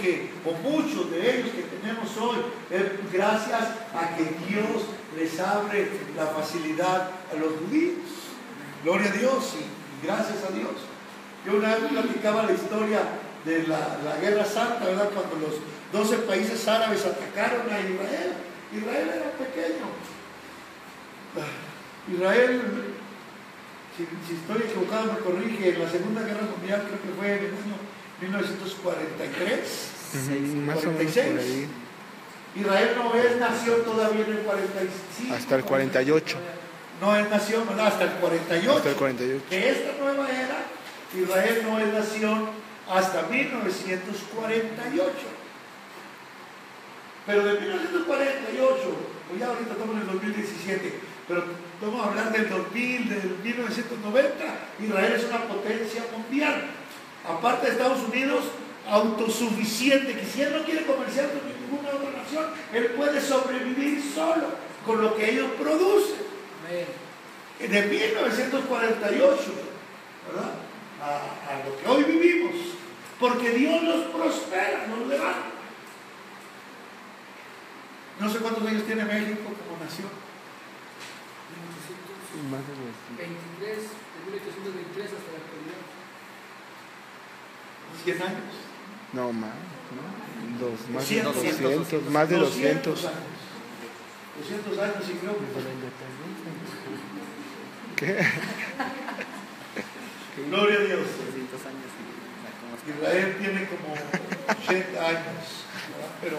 o muchos de ellos que tenemos hoy, es gracias a que Dios les abre la facilidad a los judíos. Gloria a Dios y gracias a Dios. Yo una vez platicaba la historia de la Guerra Santa, ¿verdad? Cuando los 12 países árabes atacaron a Israel. Israel era pequeño. Israel, si estoy equivocado me corrige, en la Segunda Guerra Mundial creo que fue en el año 1943, más 46. o menos por ahí. Israel no es nación todavía en el 45. Hasta el 48. No es nación, ¿verdad? Hasta el 48. Hasta el 48. De esta nueva era, Israel no es nación hasta 1948. Pero de 1948, pues ya ahorita estamos en el 2017, pero vamos a hablar del 2000, del 1990, Israel es una potencia mundial. Aparte de Estados Unidos, autosuficiente, que si él no quiere comerciar con ninguna otra nación, él puede sobrevivir solo con lo que ellos producen. De 1948, ¿verdad? A lo que hoy vivimos, porque Dios los prospera, nos levanta. No sé cuántos años tiene México como nación. 23, de 1823 hasta la actualidad. 100 años. No, más, ¿no? Más de 200, 200, más de 200. 200 años y creo que ¿Qué? Gloria a Dios. 300 años. Israel tiene como 80 años, ¿verdad? Pero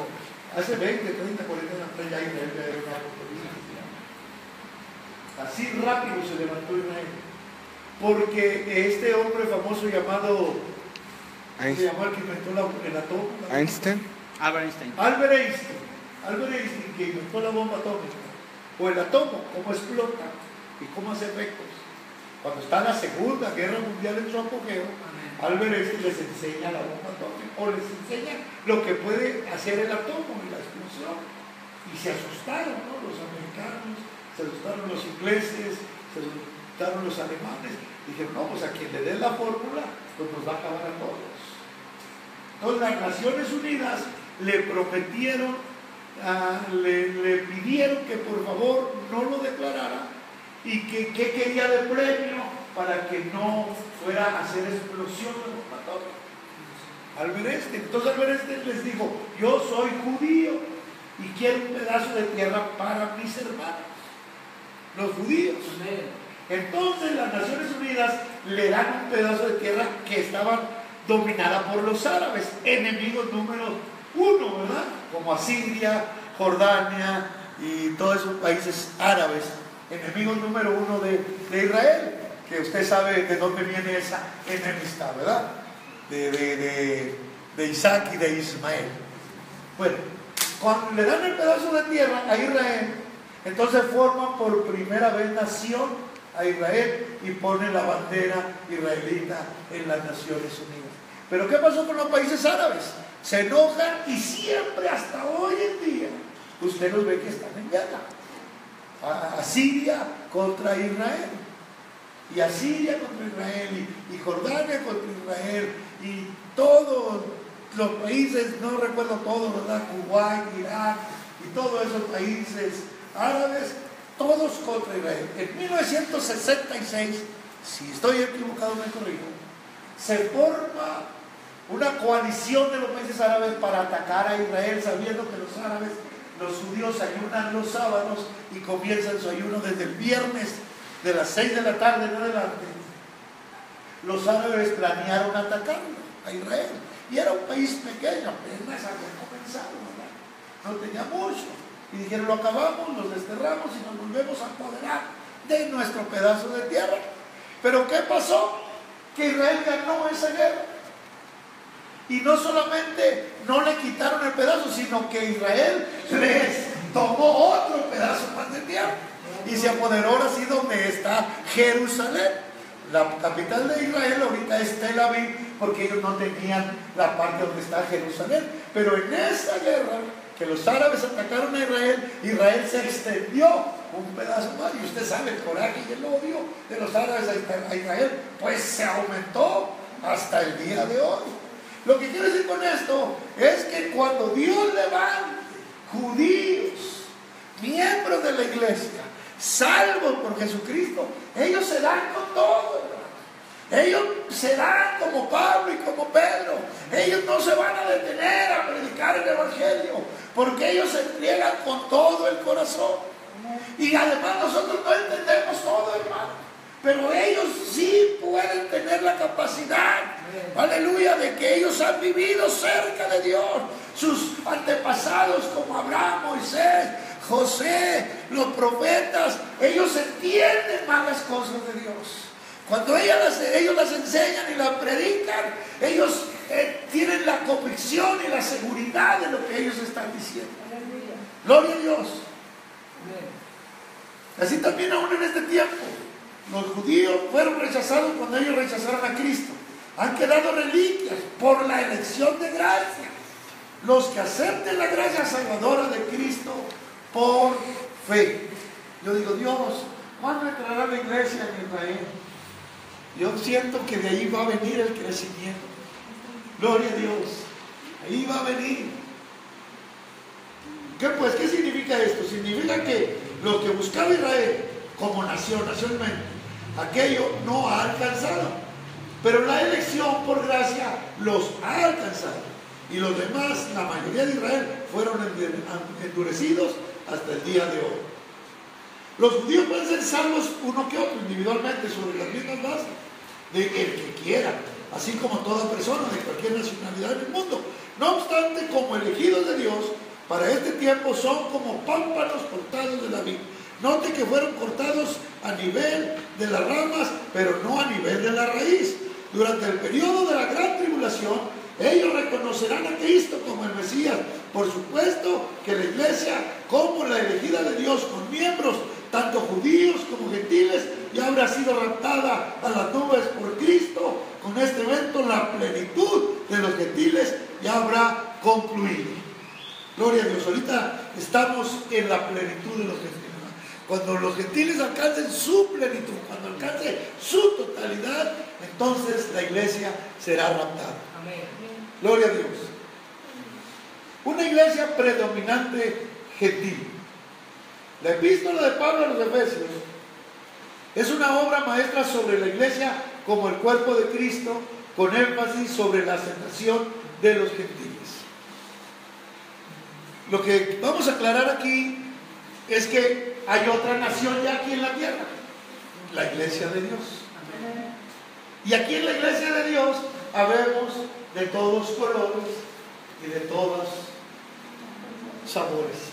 hace 20, 30, 40 años atrás ya Israel ya era una potencia. Así rápido se levantó Israel. Porque este hombre famoso llamado, se llamó el que inventó el átomo. Einstein. Albert Einstein, que inventó la bomba atómica, o el átomo, cómo explota y cómo hace efectos. Cuando está la Segunda Guerra Mundial en su apogeo, Albert Einstein les enseña la bomba atómica, o les enseña lo que puede hacer el átomo y la explosión. Y se asustaron, ¿no? Los americanos, se asustaron los ingleses, se asustaron los alemanes. Dijeron, no, pues a quien le dé la fórmula, pues nos va a acabar a todos. Entonces las Naciones Unidas le prometieron, le pidieron que por favor no lo declarara y que quería de premio para que no fuera a hacer explosión de bomba atómica. Albert Einstein. Entonces Albert Einstein les dijo, yo soy judío y quiero un pedazo de tierra para mis hermanos, los judíos. Entonces las Naciones Unidas le dan un pedazo de tierra que estaba dominada por los árabes, enemigos número 1, ¿verdad? Como Asiria, Jordania y todos esos países árabes, enemigos número uno de Israel, que usted sabe de dónde viene esa enemistad, ¿verdad? De Isaac y de Ismael. Bueno, cuando le dan el pedazo de tierra a Israel, entonces forman por primera vez nación a Israel y ponen la bandera israelita en las Naciones Unidas. Pero ¿qué pasó con los países árabes? Se enojan y siempre hasta hoy en día usted los ve que están en guerra. A Siria contra Israel, y Asiria contra Israel, y Jordania contra Israel, y todos los países, no recuerdo todos, ¿verdad? Kuwait, Irak y todos esos países árabes, todos contra Israel. En 1966, si estoy equivocado me corrijo, se forma una coalición de los países árabes para atacar a Israel, sabiendo que los árabes, los judíos, ayunan los sábados y comienzan su ayuno desde el viernes de las 6 de la tarde en adelante. Los árabes planearon atacarlo a Israel, y era un país pequeño, apenas había comenzado, ¿verdad? No tenía mucho, y dijeron: lo acabamos, los desterramos y nos volvemos a apoderar de nuestro pedazo de tierra. Pero ¿qué pasó? Que Israel ganó esa guerra, y no solamente no le quitaron el pedazo, sino que Israel les tomó otro pedazo más de tierra y se apoderó ahora sí donde está Jerusalén. La capital de Israel ahorita es Tel Aviv, porque ellos no tenían la parte donde está Jerusalén. Pero en esa guerra que los árabes atacaron a Israel, Israel se extendió un pedazo más, y usted sabe el coraje y el odio de los árabes a Israel, pues se aumentó hasta el día de hoy. Lo que quiero decir con esto es que cuando Dios levante judíos, miembros de la iglesia, salvos por Jesucristo, ellos se dan con todo, hermano. Ellos se dan como Pablo y como Pedro. Ellos no se van a detener a predicar el evangelio, porque ellos se entregan con todo el corazón. Y además nosotros no entendemos todo, hermano, pero ellos sí pueden tener la capacidad, aleluya, de que ellos han vivido cerca de Dios. Sus antepasados como Abraham, Moisés, José, los profetas, ellos entienden más las cosas de Dios. Cuando ellos las enseñan y las predican, ellos tienen la convicción y la seguridad de lo que ellos están diciendo. Gloria a Dios. Así también aún en este tiempo, los judíos fueron rechazados cuando ellos rechazaron a Cristo. Han quedado reliquias por la elección de gracia. Los que acepten la gracia salvadora de Cristo por fe. Yo digo: Dios, ¿cuándo entrará la iglesia en Israel? Yo siento que de ahí va a venir el crecimiento. Gloria a Dios. Ahí va a venir. ¿Qué significa esto? Significa que lo que buscaba Israel como nación, nacionalmente, aquello no ha alcanzado. Pero la elección por gracia los ha alcanzado. Y los demás, la mayoría de Israel, fueron endurecidos hasta el día de hoy. Los judíos pueden ser salvos uno que otro, individualmente, sobre las mismas bases, de el que quiera, así como toda persona de cualquier nacionalidad en el mundo. No obstante, como elegidos de Dios, para este tiempo son como pámpanos cortados de la vid. Note que fueron cortados a nivel de las ramas, pero no a nivel de la raíz. Durante el periodo de la gran tribulación, ellos reconocerán a Cristo como el Mesías. Por supuesto que la iglesia, como la elegida de Dios, con miembros tanto judíos como gentiles, ya habrá sido raptada a las nubes por Cristo. Con este evento la plenitud de los gentiles ya habrá concluido. Gloria a Dios. Ahorita estamos en la plenitud de los gentiles. Cuando los gentiles alcancen su plenitud, cuando alcance su totalidad, entonces la iglesia será raptada. Amén. Gloria a Dios. Una iglesia predominante gentil. La epístola de Pablo a los Efesios es una obra maestra sobre la iglesia como el cuerpo de Cristo, con énfasis sobre la aceptación de los gentiles. Lo que vamos a aclarar aquí es que hay otra nación ya aquí en la tierra, la iglesia de Dios. Y aquí en la iglesia de Dios habemos de todos colores y de todas sabores.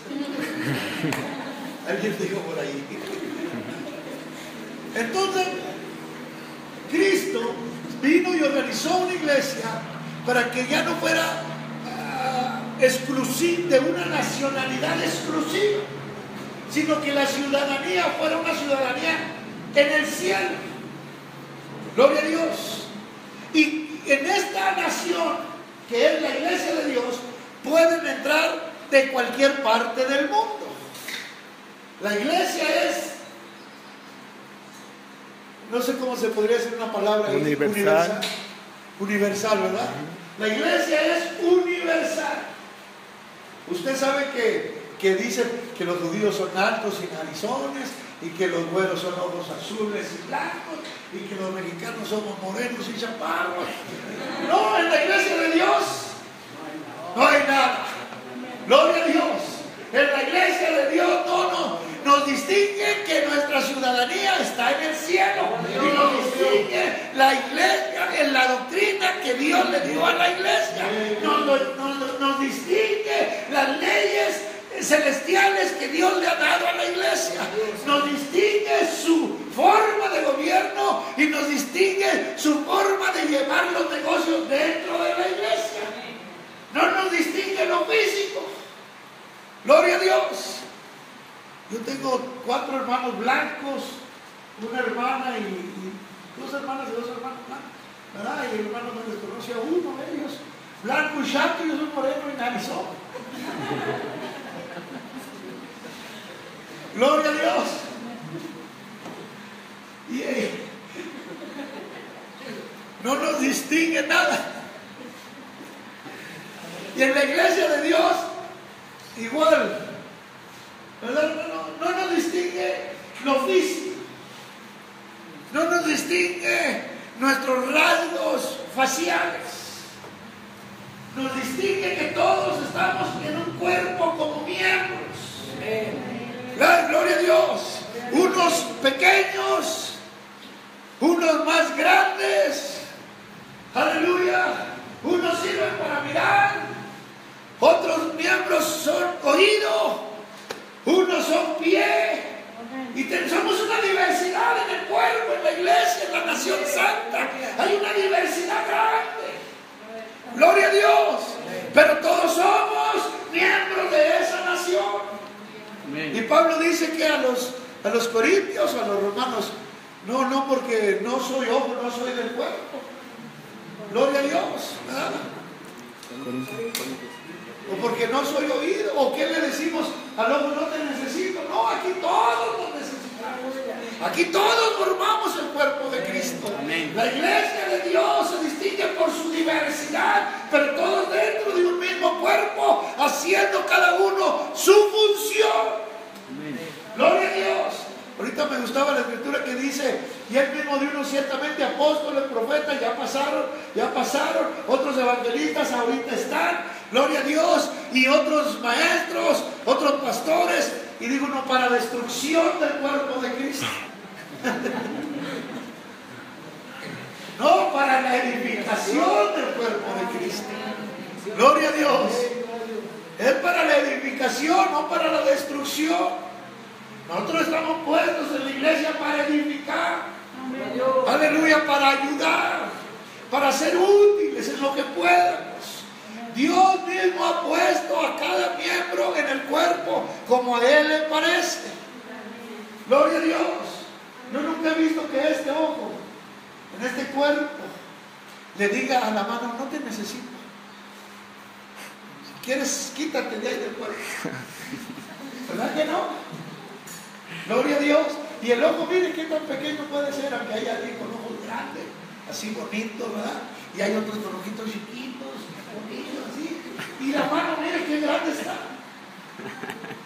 Alguien dijo por ahí. Entonces, Cristo vino y organizó una iglesia para que ya no fuera exclusiva, de una nacionalidad exclusiva, sino que la ciudadanía fuera una ciudadanía en el cielo. Gloria a Dios. Y en esta nación, que es la iglesia de Dios, pueden entrar de cualquier parte del mundo. La iglesia es, no sé cómo se podría decir una palabra, universal. Universal, ¿verdad? La iglesia es universal. Usted sabe que dicen que los judíos son altos y narizones, y que los güeros son ojos azules y blancos, y que los mexicanos somos morenos y chaparros. No, en la iglesia de Dios no hay nada. Gloria a Dios. En la iglesia de Dios nos distingue que nuestra ciudadanía está en el cielo, y nos distingue la iglesia en la doctrina que Dios le dio a la iglesia, nos distingue las leyes celestiales que Dios le ha dado a la iglesia, nos distingue su forma de gobierno y nos distingue su forma de llevar los negocios dentro de la iglesia. No nos distingue lo físico. Gloria a Dios. Yo tengo 4 hermanos blancos, una hermana y 2 hermanas y 2 hermanos blancos, ¿verdad? Y el hermano no les conoce a uno de ellos, blanco y chato, y yo soy moreno y narizón. Gloria a Dios. Y no nos distingue nada. Y en la iglesia de Dios igual, ¿verdad? No nos distingue lo físico, no nos distingue nuestros rasgos faciales, nos distingue que todos estamos en un cuerpo como miembros. Gloria a Dios. Unos pequeños, unos más grandes, aleluya. Unos sirven para mirar, otros miembros son oído, unos son pie, y somos una diversidad en el cuerpo, en la iglesia, en la nación santa. Hay una diversidad grande. Gloria a Dios. Pero todos somos miembros de esa nación. Y Pablo dice que a los corintios, a los romanos, no porque no soy ojo, no soy del cuerpo. Gloria a Dios. ¿Verdad? O porque no soy oído, o que le decimos al ojo, no te necesito. No, aquí todos nos necesitamos. Aquí todos formamos el cuerpo de Cristo. La iglesia de Dios se distingue por su diversidad, pero todos dentro de un mismo cuerpo, haciendo cada uno su función. Gloria a Dios. Ahorita me gustaba la escritura que dice, y él mismo de unos ciertamente apóstoles, profetas, ya pasaron, otros evangelistas ahorita están, gloria a Dios, y otros maestros, otros pastores, y digo, no, para destrucción del cuerpo de Cristo. No, para la edificación del cuerpo de Cristo. Gloria a Dios. Es para la edificación, no para la destrucción. Nosotros estamos puestos en la iglesia para edificar. Aleluya, para ayudar, para ser útiles en lo que podamos. Dios mismo ha puesto a cada miembro en el cuerpo como a Él le parece. Gloria a Dios. Yo nunca he visto que este ojo, en este cuerpo, le diga a la mano, no te necesito. Si quieres, quítate de ahí del cuerpo. ¿Verdad que no? Gloria a Dios. Y el ojo, mire qué tan pequeño puede ser, aunque haya alguien con ojos grandes, así bonitos, ¿verdad? Y hay otros con ojitos chiquitos, bonitos, así. Y la mano, mire qué grande está.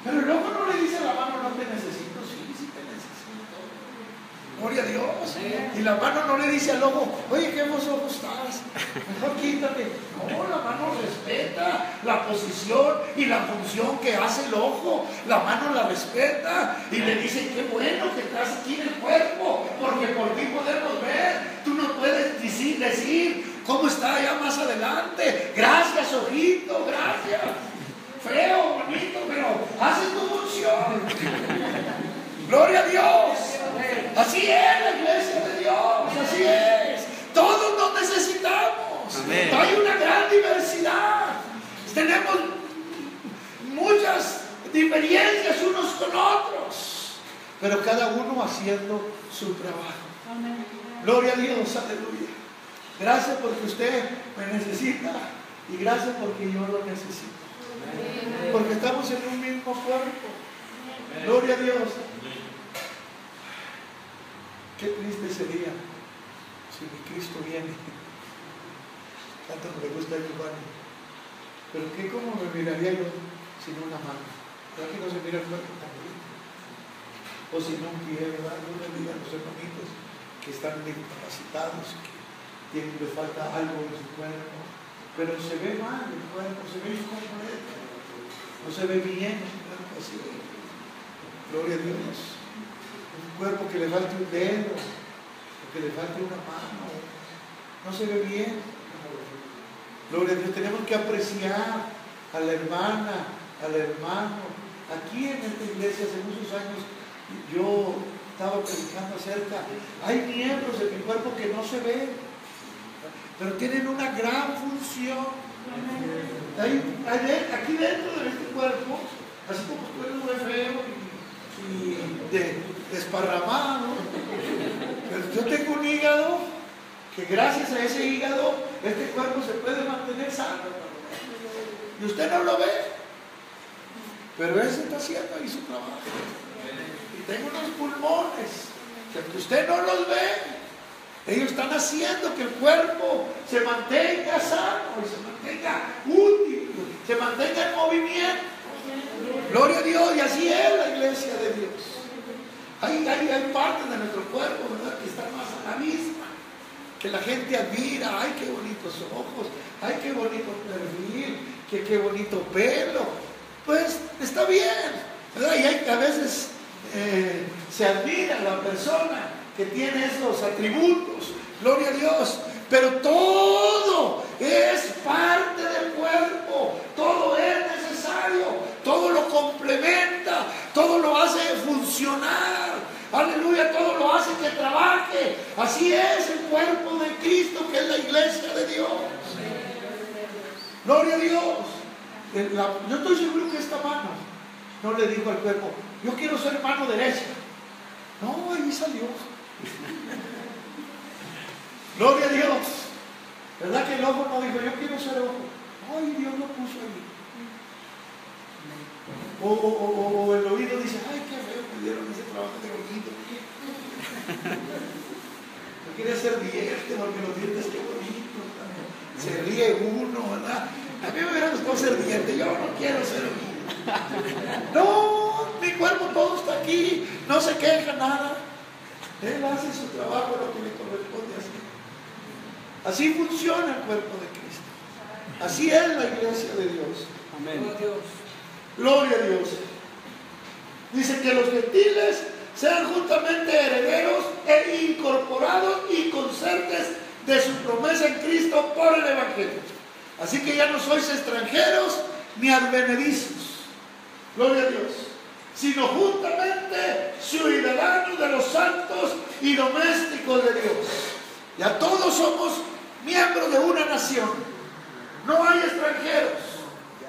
Pero el ojo no le dice a la mano, no te necesito. Sí te necesito. Gloria a Dios. Y la mano no le dice al ojo, oye, qué hermoso ojo estás, mejor quítate. No, la mano respeta la posición y la función que hace el ojo. La mano la respeta y le dice, qué bueno que estás aquí en el cuerpo, porque por ti podemos ver. Tú no puedes decir cómo está allá más adelante. Gracias, ojito, gracias. Feo, bonito, haces tu función. Gloria a Dios. Así es la iglesia de Dios, así es. Todos nos necesitamos. Amén. Hay una gran diversidad. Tenemos muchas diferencias unos con otros, pero cada uno haciendo su trabajo. Amén. Gloria a Dios, aleluya. Gracias porque usted me necesita y gracias porque yo lo necesito. Porque estamos en un mismo cuerpo. Gloria a Dios. Qué triste sería si mi Cristo viene. Tanto me gusta el Giovanni. Pero qué cómo me miraría yo sin una mano. ¿Verdad que no se mira el cuerpo tan bonito? O sin un pie, ¿verdad? No me digan los hermanitos que están discapacitados, que les falta algo en su cuerpo. Pero se ve mal el cuerpo, se ve incompleto. No se ve bien el cuerpo así. Gloria a Dios. Un cuerpo que le falte un dedo, o que le falte una mano, no se ve bien. Gloria a Dios. Tenemos que apreciar a la hermana, al hermano. Aquí en esta iglesia hace muchos años yo estaba predicando acerca, hay miembros de mi cuerpo que no se ven, pero tienen una gran función. Aquí dentro de este cuerpo, así como tú eres muy feo y desparramado, pero yo tengo un hígado que gracias a ese hígado este cuerpo se puede mantener sano. Y usted no lo ve, pero ese está haciendo ahí su trabajo. Y tengo unos pulmones que aunque usted no los ve, ellos están haciendo que el cuerpo se mantenga sano y se mantenga útil, se mantenga en movimiento. Gloria a Dios. Y así es la iglesia de Dios. Hay partes de nuestro cuerpo, ¿verdad?, que están más a la vista, que la gente admira. Ay, qué bonitos ojos, ay, qué bonito perfil, qué bonito pelo. Pues está bien, ¿verdad? Y a veces se admira a la persona que tiene esos atributos. Gloria a Dios. Pero todo es parte del cuerpo, todo es necesario, todo lo complementa, todo lo hace funcionar. Aleluya, todo lo hace que trabaje. Así es el cuerpo de Cristo, que es la iglesia de Dios. Gloria a Dios. Yo estoy seguro que esta mano no le dijo al cuerpo, yo quiero ser mano derecha. No, ahí salió. Gloria a Dios. ¿Verdad que el ojo no dijo, yo quiero ser ojo? Ay, Dios lo puso ahí. O el oído dice, ay, qué feo me dieron ese trabajo de oído. No quiere ser diente, porque los dientes qué bonitos. Se ríe uno, ¿verdad? A mí me hubiera gustado ser diente, yo no quiero ser oído. No, mi cuerpo todo está aquí, no se queja nada. Él hace su trabajo, lo que le corresponde hacer. Así funciona el cuerpo de Cristo. Así es la iglesia de Dios. Amén. Gloria a Dios. Dice que los gentiles sean juntamente herederos e incorporados y concertes de su promesa en Cristo por el Evangelio. Así que ya no sois extranjeros ni advenedizos. Gloria a Dios. Sino juntamente ciudadanos de los santos y domésticos de Dios. Ya todos somos miembros de una nación. No hay extranjeros,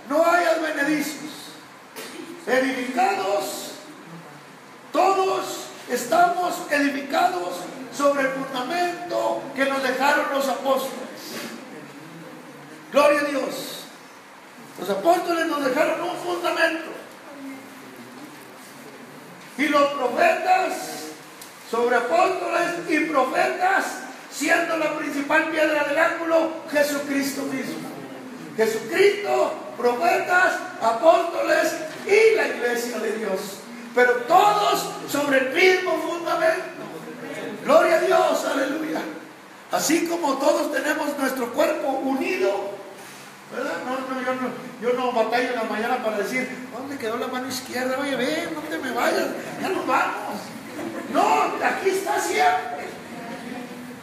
no hay advenedizos. Edificados, todos estamos edificados sobre el fundamento que nos dejaron los apóstoles. Gloria a Dios. Los apóstoles nos dejaron un fundamento. Y los profetas, sobre apóstoles y profetas, siendo la principal piedra del ángulo, Jesucristo mismo. Jesucristo, profetas, apóstoles y la iglesia de Dios. Pero todos sobre el mismo fundamento. Gloria a Dios, aleluya. Así como todos tenemos nuestro cuerpo unido, ¿verdad? Yo no batallo en la mañana para decir, ¿dónde quedó la mano izquierda? Oye, ven, no te me vayas, ya nos vamos. No, aquí está siempre.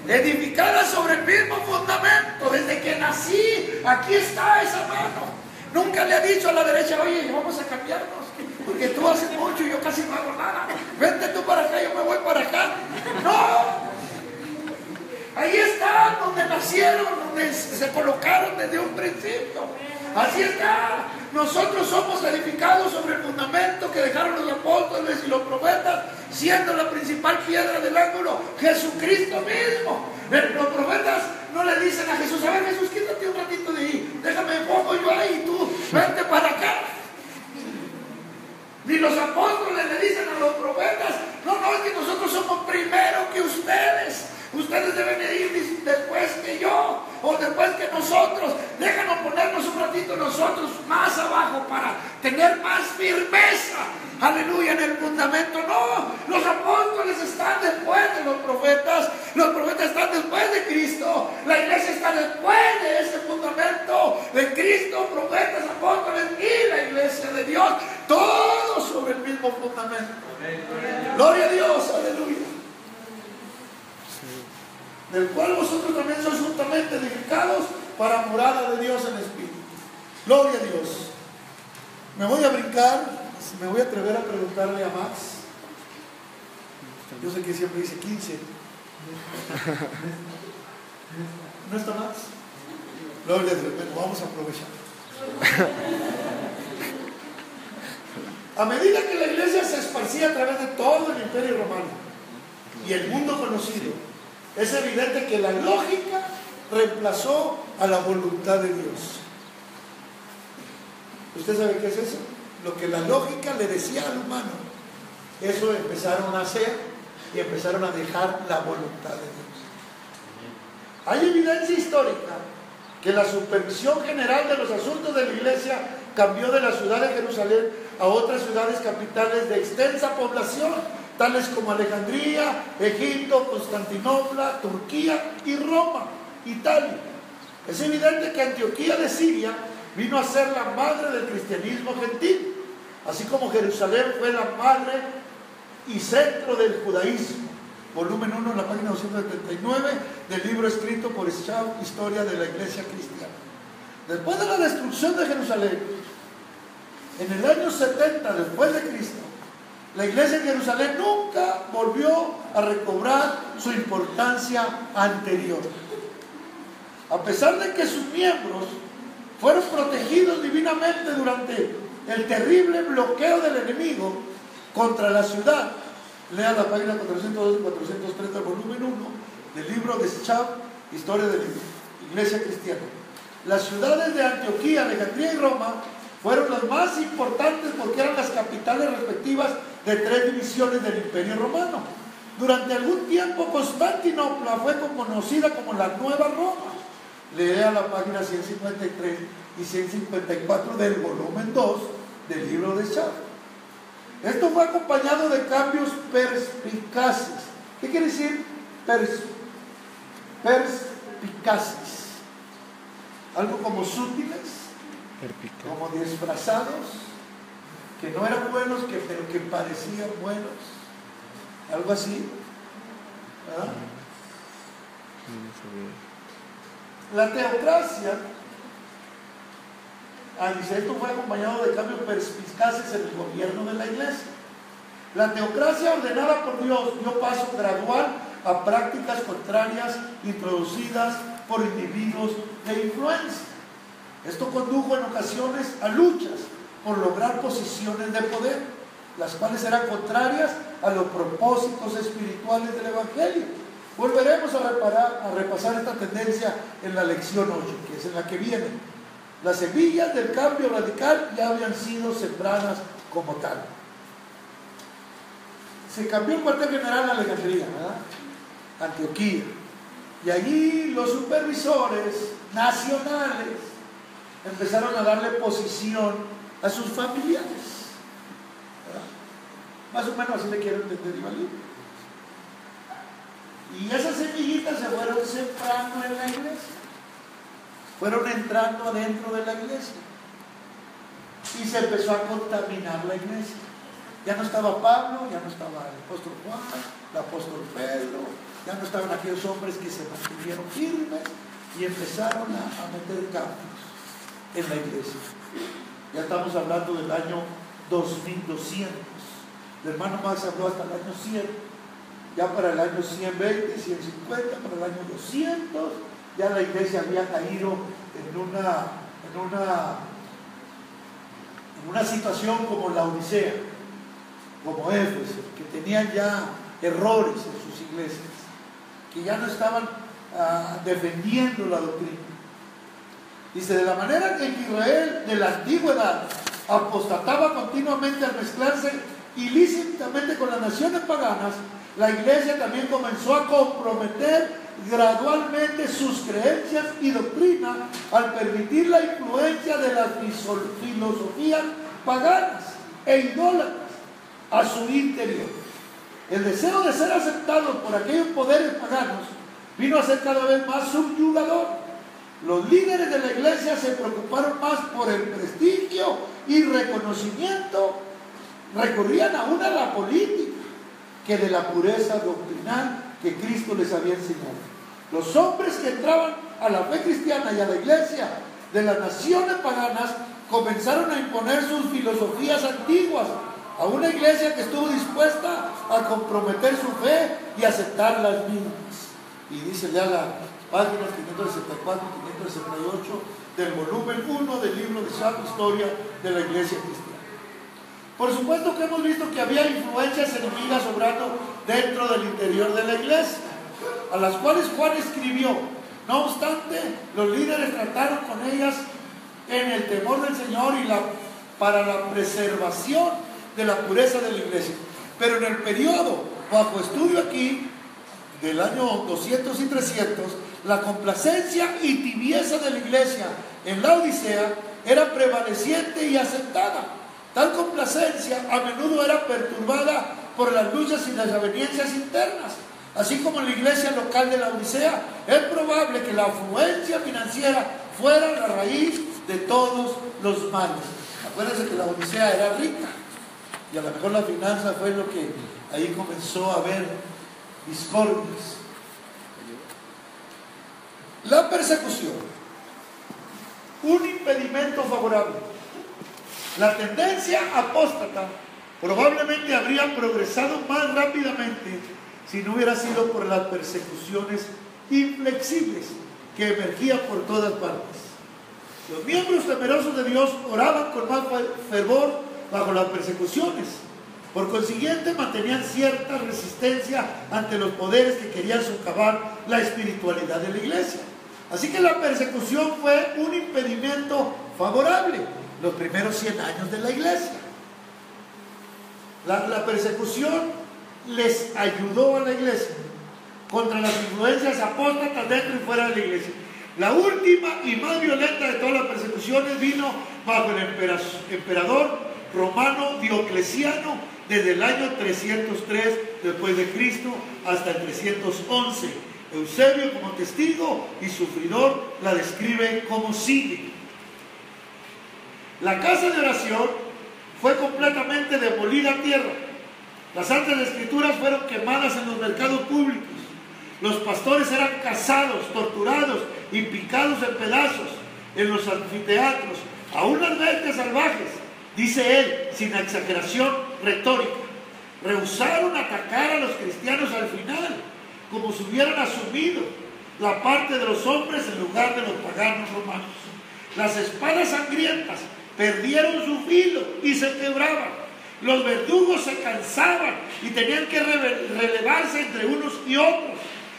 Edificada sobre el mismo fundamento. Desde que nací, aquí está esa mano. Nunca le ha dicho a la derecha, oye, vamos a cambiarnos. porque tú haces mucho y yo casi no hago nada. Vente tú para acá, yo me voy para acá. No. Ahí está donde nacieron, donde se colocaron desde un principio. Así está. Nosotros somos edificados sobre el fundamento que dejaron los apóstoles y los profetas, siendo la principal piedra del ángulo Jesucristo mismo. Los profetas no le dicen a Jesús: a ver, Jesús, quítate un ratito de ahí, déjame, pongo yo ahí, tú vente para acá. Ni los apóstoles le dicen a los profetas: no, es que nosotros somos primero que ustedes. Ustedes deben ir después que yo, o después que nosotros. Déjanos ponernos un ratito nosotros más abajo para tener más firmeza. Aleluya, en el fundamento. No, los apóstoles están después de los profetas están después de Cristo. La iglesia está después de ese fundamento de Cristo, profetas, apóstoles y la iglesia de Dios. Todos sobre el mismo fundamento. Gloria a Dios, aleluya. Del cual vosotros también sois juntamente edificados para morada de Dios en espíritu. Gloria a Dios. Me voy a brincar, me voy a atrever a preguntarle a Max. Yo sé que siempre dice 15. ¿No está Max? Gloria a Dios. Bueno, vamos a aprovechar. A medida que la iglesia se esparcía a través de todo el imperio romano y el mundo conocido, es evidente que la lógica reemplazó a la voluntad de Dios. ¿Usted sabe qué es eso? Lo que la lógica le decía al humano, eso empezaron a hacer y empezaron a dejar la voluntad de Dios. Hay evidencia histórica que la supervisión general de los asuntos de la iglesia cambió de la ciudad de Jerusalén a otras ciudades capitales de extensa población, tales como Alejandría, Egipto, Constantinopla, Turquía y Roma, Italia. Es evidente que Antioquía de Siria vino a ser la madre del cristianismo gentil, así como Jerusalén fue la madre y centro del judaísmo. Volumen 1, en la página 279 del libro escrito por Schaub, Historia de la Iglesia Cristiana. Después de la destrucción de Jerusalén, en el año 70 después de Cristo, la iglesia en Jerusalén nunca volvió a recobrar su importancia anterior. A pesar de que sus miembros fueron protegidos divinamente durante el terrible bloqueo del enemigo contra la ciudad. Lea la página 402 y 403 del volumen 1 del libro de Schaub, Historia de la Iglesia Cristiana. Las ciudades de Antioquía, Alejandría y Roma fueron las más importantes porque eran las capitales respectivas de 3 divisiones del Imperio Romano. Durante algún tiempo Constantinopla fue conocida como la Nueva Roma. Lea la página 153 y 154 del volumen 2 del libro de Schaub. Esto fue acompañado de cambios perspicaces. ¿Qué quiere decir perspicaces? Algo como sutiles, como disfrazados, que no eran buenos, pero que parecían buenos. Algo así. ¿Verdad? La teocracia, dice, esto fue acompañado de cambios perspicaces en el gobierno de la iglesia. La teocracia ordenada por Dios dio paso gradual a prácticas contrarias introducidas por individuos de influencia. Esto condujo en ocasiones a luchas por lograr posiciones de poder, las cuales eran contrarias a los propósitos espirituales del Evangelio. Volveremos a repasar esta tendencia en la lección 8, que es en la que viene. Las semillas del cambio radical ya habían sido sembradas como tal. Se cambió el cuartel general a Alejandría, ¿verdad? Antioquía. Y allí los supervisores nacionales empezaron a darle posición a sus familiares, ¿verdad? Más o menos así le quiero entender yo al libro. Y esas semillitas se fueron sembrando en la iglesia, fueron entrando adentro de la iglesia y se empezó a contaminar la iglesia. Ya no estaba Pablo, ya no estaba el apóstol Juan, el apóstol Pedro, ya no estaban aquellos hombres que se mantuvieron firmes y empezaron a meter cambios en la iglesia. Ya estamos hablando del año 2200. El hermano Max habló hasta el año 100. Ya para el año 120, 150, para el año 200, ya la iglesia había caído en una situación como la Odisea, como Éfeso, que tenían ya errores en sus iglesias, que ya no estaban defendiendo la doctrina. Dice, de la manera que Israel de la antigüedad apostataba continuamente al mezclarse ilícitamente con las naciones paganas, la iglesia también comenzó a comprometer gradualmente sus creencias y doctrina al permitir la influencia de las filosofías paganas e idólatras a su interior. El deseo de ser aceptados por aquellos poderes paganos vino a ser cada vez más subyugador. Los líderes de la iglesia se preocuparon más por el prestigio y reconocimiento, recurrían aún a la política que de la pureza doctrinal que Cristo les había enseñado. Los hombres que entraban a la fe cristiana y a la iglesia de las naciones paganas comenzaron a imponer sus filosofías antiguas a una iglesia que estuvo dispuesta a comprometer su fe y aceptar las mismas. Y dice ya las páginas 564 y 568 del volumen 1 del libro de Santa Historia de la Iglesia Cristiana. Por supuesto que hemos visto que había influencias enemigas obrando dentro del interior de la iglesia, a las cuales Juan escribió. No obstante, los líderes trataron con ellas en el temor del Señor y para la preservación de la pureza de la iglesia. Pero en el periodo bajo estudio aquí, del año 200 y 300, la complacencia y tibieza de la iglesia en la Odisea era prevaleciente y aceptada. Tal complacencia a menudo era perturbada por las luchas y las aveniencias internas. Así como en la iglesia local de la Odisea, es probable que la afluencia financiera fuera la raíz de todos los males. Acuérdense que la Odisea era rica y a lo mejor la finanza fue lo que ahí comenzó a haber discordias. La persecución, un impedimento favorable. La tendencia apóstata probablemente habría progresado más rápidamente si no hubiera sido por las persecuciones inflexibles que emergían por todas partes. Los miembros temerosos de Dios oraban con más fervor bajo las persecuciones. Por consiguiente, mantenían cierta resistencia ante los poderes que querían socavar la espiritualidad de la iglesia. Así que la persecución fue un impedimento favorable los primeros 100 años de la iglesia. La persecución les ayudó a la iglesia contra las influencias apóstatas dentro y fuera de la iglesia. La última y más violenta de todas las persecuciones vino bajo el emperador romano Diocleciano desde el año 303 después de Cristo hasta el 311. Eusebio, como testigo y sufridor, la describe como sigue. La casa de oración fue completamente demolida a tierra. Las Santas Escrituras fueron quemadas en los mercados públicos. Los pastores eran cazados, torturados y picados en pedazos en los anfiteatros. Aún las bestias salvajes, dice él, sin exageración retórica, rehusaron atacar a los cristianos al final, como si hubieran asumido la parte de los hombres en lugar de los paganos romanos. Las espadas sangrientas perdieron su filo y se quebraban. Los verdugos se cansaban y tenían que relevarse entre unos y otros.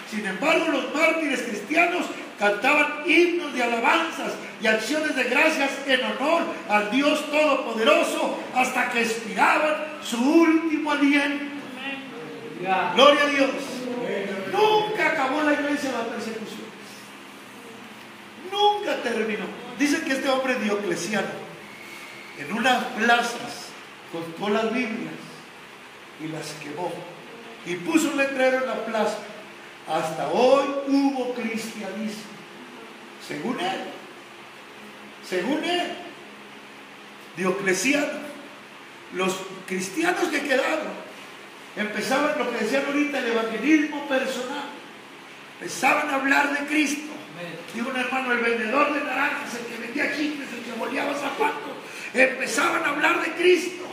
Sin embargo, los mártires cristianos cantaban himnos de alabanzas y acciones de gracias en honor al Dios Todopoderoso hasta que expiraban su último aliento. Gloria a Dios. Nunca acabó la iglesia la persecución. Nunca terminó. Dicen que este hombre Diocleciano en unas plazas cortó las Biblias y las quemó y puso un letrero en la plaza: hasta hoy hubo cristianismo. Según él, Diocleciano, los cristianos que quedaron empezaban lo que decían ahorita, el evangelismo personal. Empezaban a hablar de Cristo. Digo un hermano, el vendedor de naranjas, el que vendía chicles, el que boleaba zapatos, empezaban a hablar de Cristo.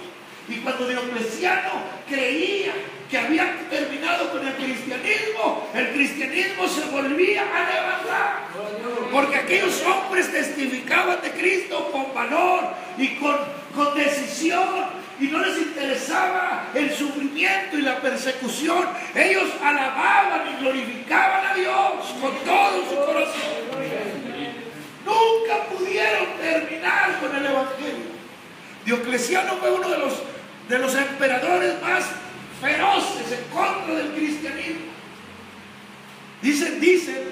Y cuando Diocleciano creía que había terminado con el cristianismo se volvía a levantar. Porque aquellos hombres testificaban de Cristo con valor y con decisión. Y no les interesaba el sufrimiento y la persecución. Ellos alababan y glorificaban a Dios con todo su corazón. Nunca pudieron terminar con el Evangelio. Diocleciano fue uno de los emperadores más feroces en contra del cristianismo. Dicen,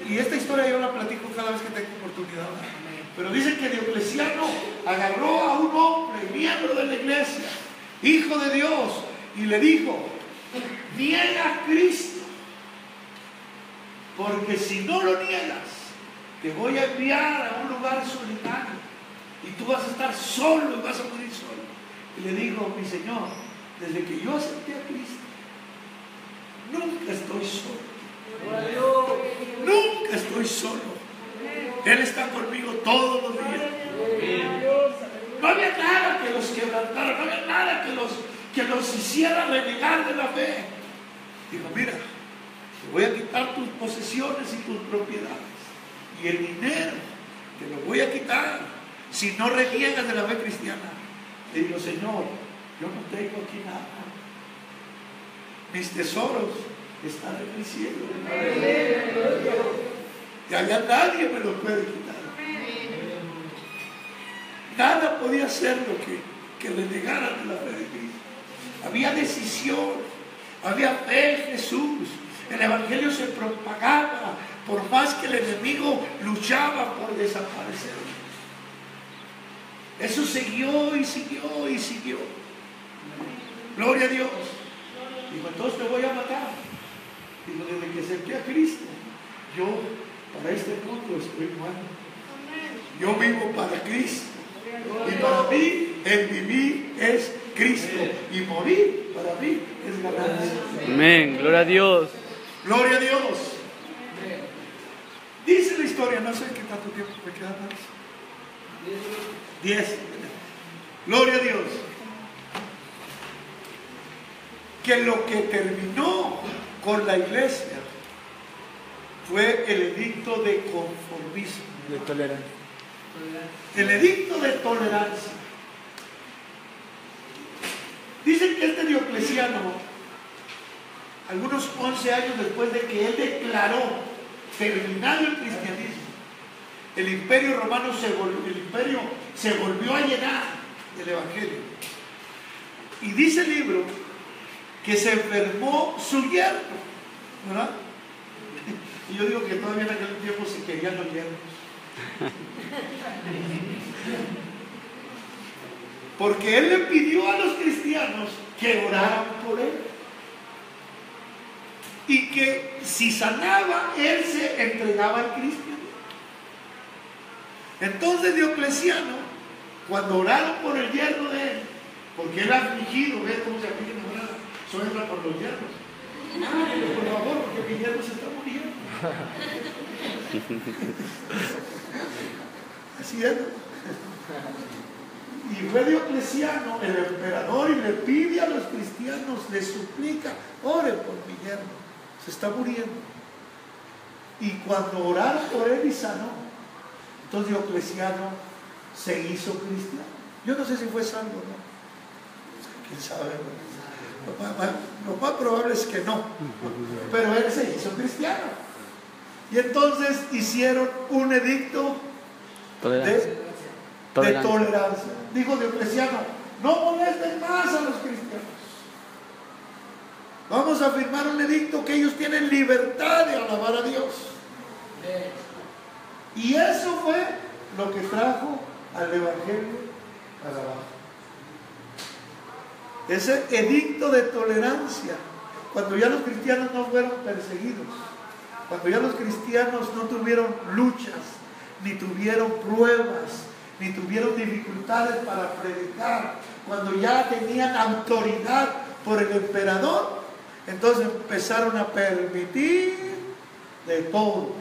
y esta historia yo la platico cada vez que tengo oportunidad, pero dicen que Diocleciano agarró a un hombre, miembro de la iglesia, hijo de Dios, y le dijo: niega a Cristo, porque si no lo niegas, te voy a enviar a un lugar solitario y tú vas a estar solo y vas a morir solo. Y le dijo: mi Señor, desde que yo acepté a Cristo, nunca estoy solo. Nunca estoy solo. Él está conmigo todos los días. No había nada que los quebrantara, no había nada que los hiciera renegar de la fe. Dijo: mira, te voy a quitar tus posesiones y tus propiedades, y el dinero te lo voy a quitar si no reniegas de la fe cristiana. Le digo: Señor, yo no tengo aquí nada. Mis tesoros están en el cielo. Y allá nadie me los puede quitar. Nada podía hacer lo que renegaran de la fe de Cristo. Había decisión, había fe en Jesús. El Evangelio se propagaba por más que el enemigo luchaba por desaparecer. Eso siguió y siguió y siguió. Gloria a Dios. Dijo: entonces te voy a matar. Dijo: desde que acepté a Cristo, yo para este mundo estoy muerto. Yo vivo para Cristo. Y para mí el vivir es Cristo. Y morir para mí es ganancia. Amén. Gloria a Dios. Gloria a Dios. Dice la historia, no sé qué tanto tiempo me queda más. 10. Gloria a Dios. Que lo que terminó con la iglesia fue el edicto de conformismo. De tolerancia. El edicto de tolerancia. Dicen que este Diocleciano, algunos 11 años después de que él declaró terminado el cristianismo, el imperio romano se volvió a llenar del evangelio. Y dice el libro que se enfermó su yerno, ¿verdad? Y yo digo que todavía en aquel tiempo se querían los yernos. Porque él le pidió a los cristianos que oraran por él. Y que si sanaba, él se entregaba al cristianismo. Entonces Diocleciano, cuando oraron por el yerno de él, porque él afligido, ve cómo se aflige ahora, suena por los yernos. Por favor, porque mi yerno se está muriendo. Así es. Y fue Diocleciano, el emperador, y le pide a los cristianos, le suplica: oren por mi yerno, se está muriendo. Y cuando oraron por él y sanó, entonces Diocleciano se hizo cristiano. Yo no sé si fue salvo o no. ¿Quién sabe? Lo más probable es que no. Pero él se hizo cristiano. Y entonces hicieron un edicto de tolerancia. Dijo Diocleciano: no molesten más a los cristianos. Vamos a firmar un edicto que ellos tienen libertad de alabar a Dios. Y eso fue lo que trajo al evangelio a la baja. Ese edicto de tolerancia, cuando ya los cristianos no fueron perseguidos, cuando ya los cristianos no tuvieron luchas, ni tuvieron pruebas, ni tuvieron dificultades para predicar, cuando ya tenían autoridad por el emperador, entonces empezaron a permitir de todo.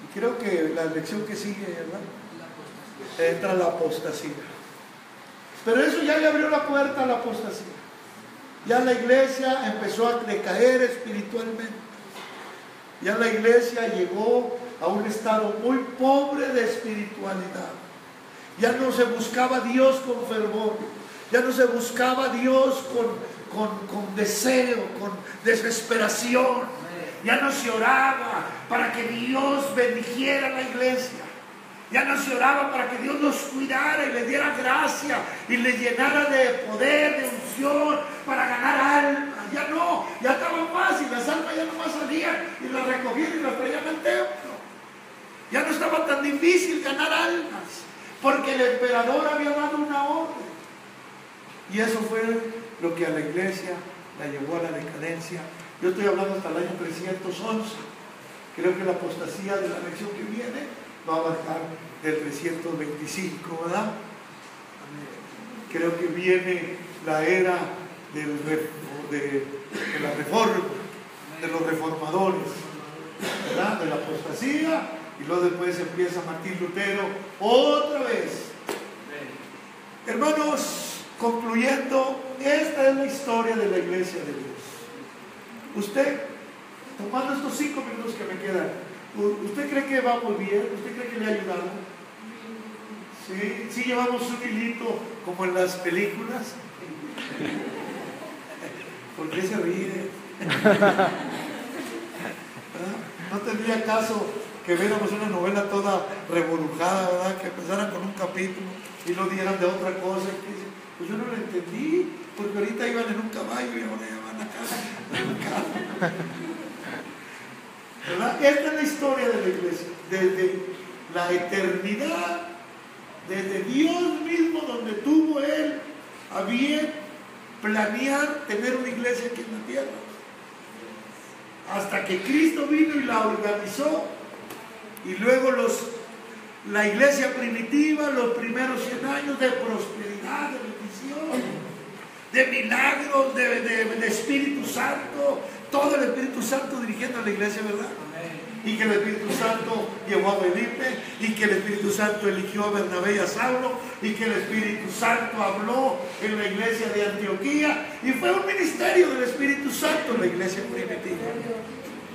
Y creo que la lección que sigue, ¿verdad? Entra la apostasía. Pero eso ya le abrió la puerta a la apostasía. Ya la iglesia empezó a decaer espiritualmente. Ya la iglesia llegó a un estado muy pobre de espiritualidad. Ya no se buscaba a Dios con fervor. Ya no se buscaba a Dios con deseo, con desesperación. Ya no se oraba para que Dios bendijera la iglesia. Ya no se oraba para que Dios los cuidara y les diera gracia y les llenara de poder, de unción para ganar almas. Ya no, ya estaba fácil, las almas ya nomás salían y las recogían y las traían al templo. Ya no estaba tan difícil ganar almas, porque el emperador había dado una orden. Y eso fue lo que a la iglesia la llevó a la decadencia. Yo estoy hablando hasta el año 311. Creo que la apostasía de la lección que viene va a bajar del 325, ¿verdad? Creo que viene la era de la reforma, de los reformadores, ¿verdad? De la apostasía, y luego después empieza Martín Lutero otra vez. Hermanos, concluyendo, esta es la historia de la iglesia de Dios. Usted, tomando estos 5 minutos que me quedan, ¿usted cree que vamos bien? ¿Usted cree que le ha ayudado? ¿Sí? ¿Sí llevamos un hilito como en las películas? ¿Por qué se ríe? ¿Verdad? No tendría caso que viéramos una novela toda reborujada, ¿verdad? Que empezaran con un capítulo y lo dieran de otra cosa. Pues yo no lo entendí, porque ahorita iban en un caballo y ahora ya van acá. ¿Verdad? Esta es la historia de la iglesia, desde la eternidad, desde Dios mismo, donde tuvo Él a bien planear tener una iglesia aquí en la tierra, hasta que Cristo vino y la organizó, y luego la iglesia primitiva, los primeros 100 años de prosperidad, de bendición, de milagros, de Espíritu Santo, todo el Espíritu Santo dirigiendo a la iglesia, ¿verdad? Y que el Espíritu Santo llevó a Felipe, y que el Espíritu Santo eligió a Bernabé y a Saulo, y que el Espíritu Santo habló en la iglesia de Antioquía, y fue un ministerio del Espíritu Santo en la iglesia primitiva.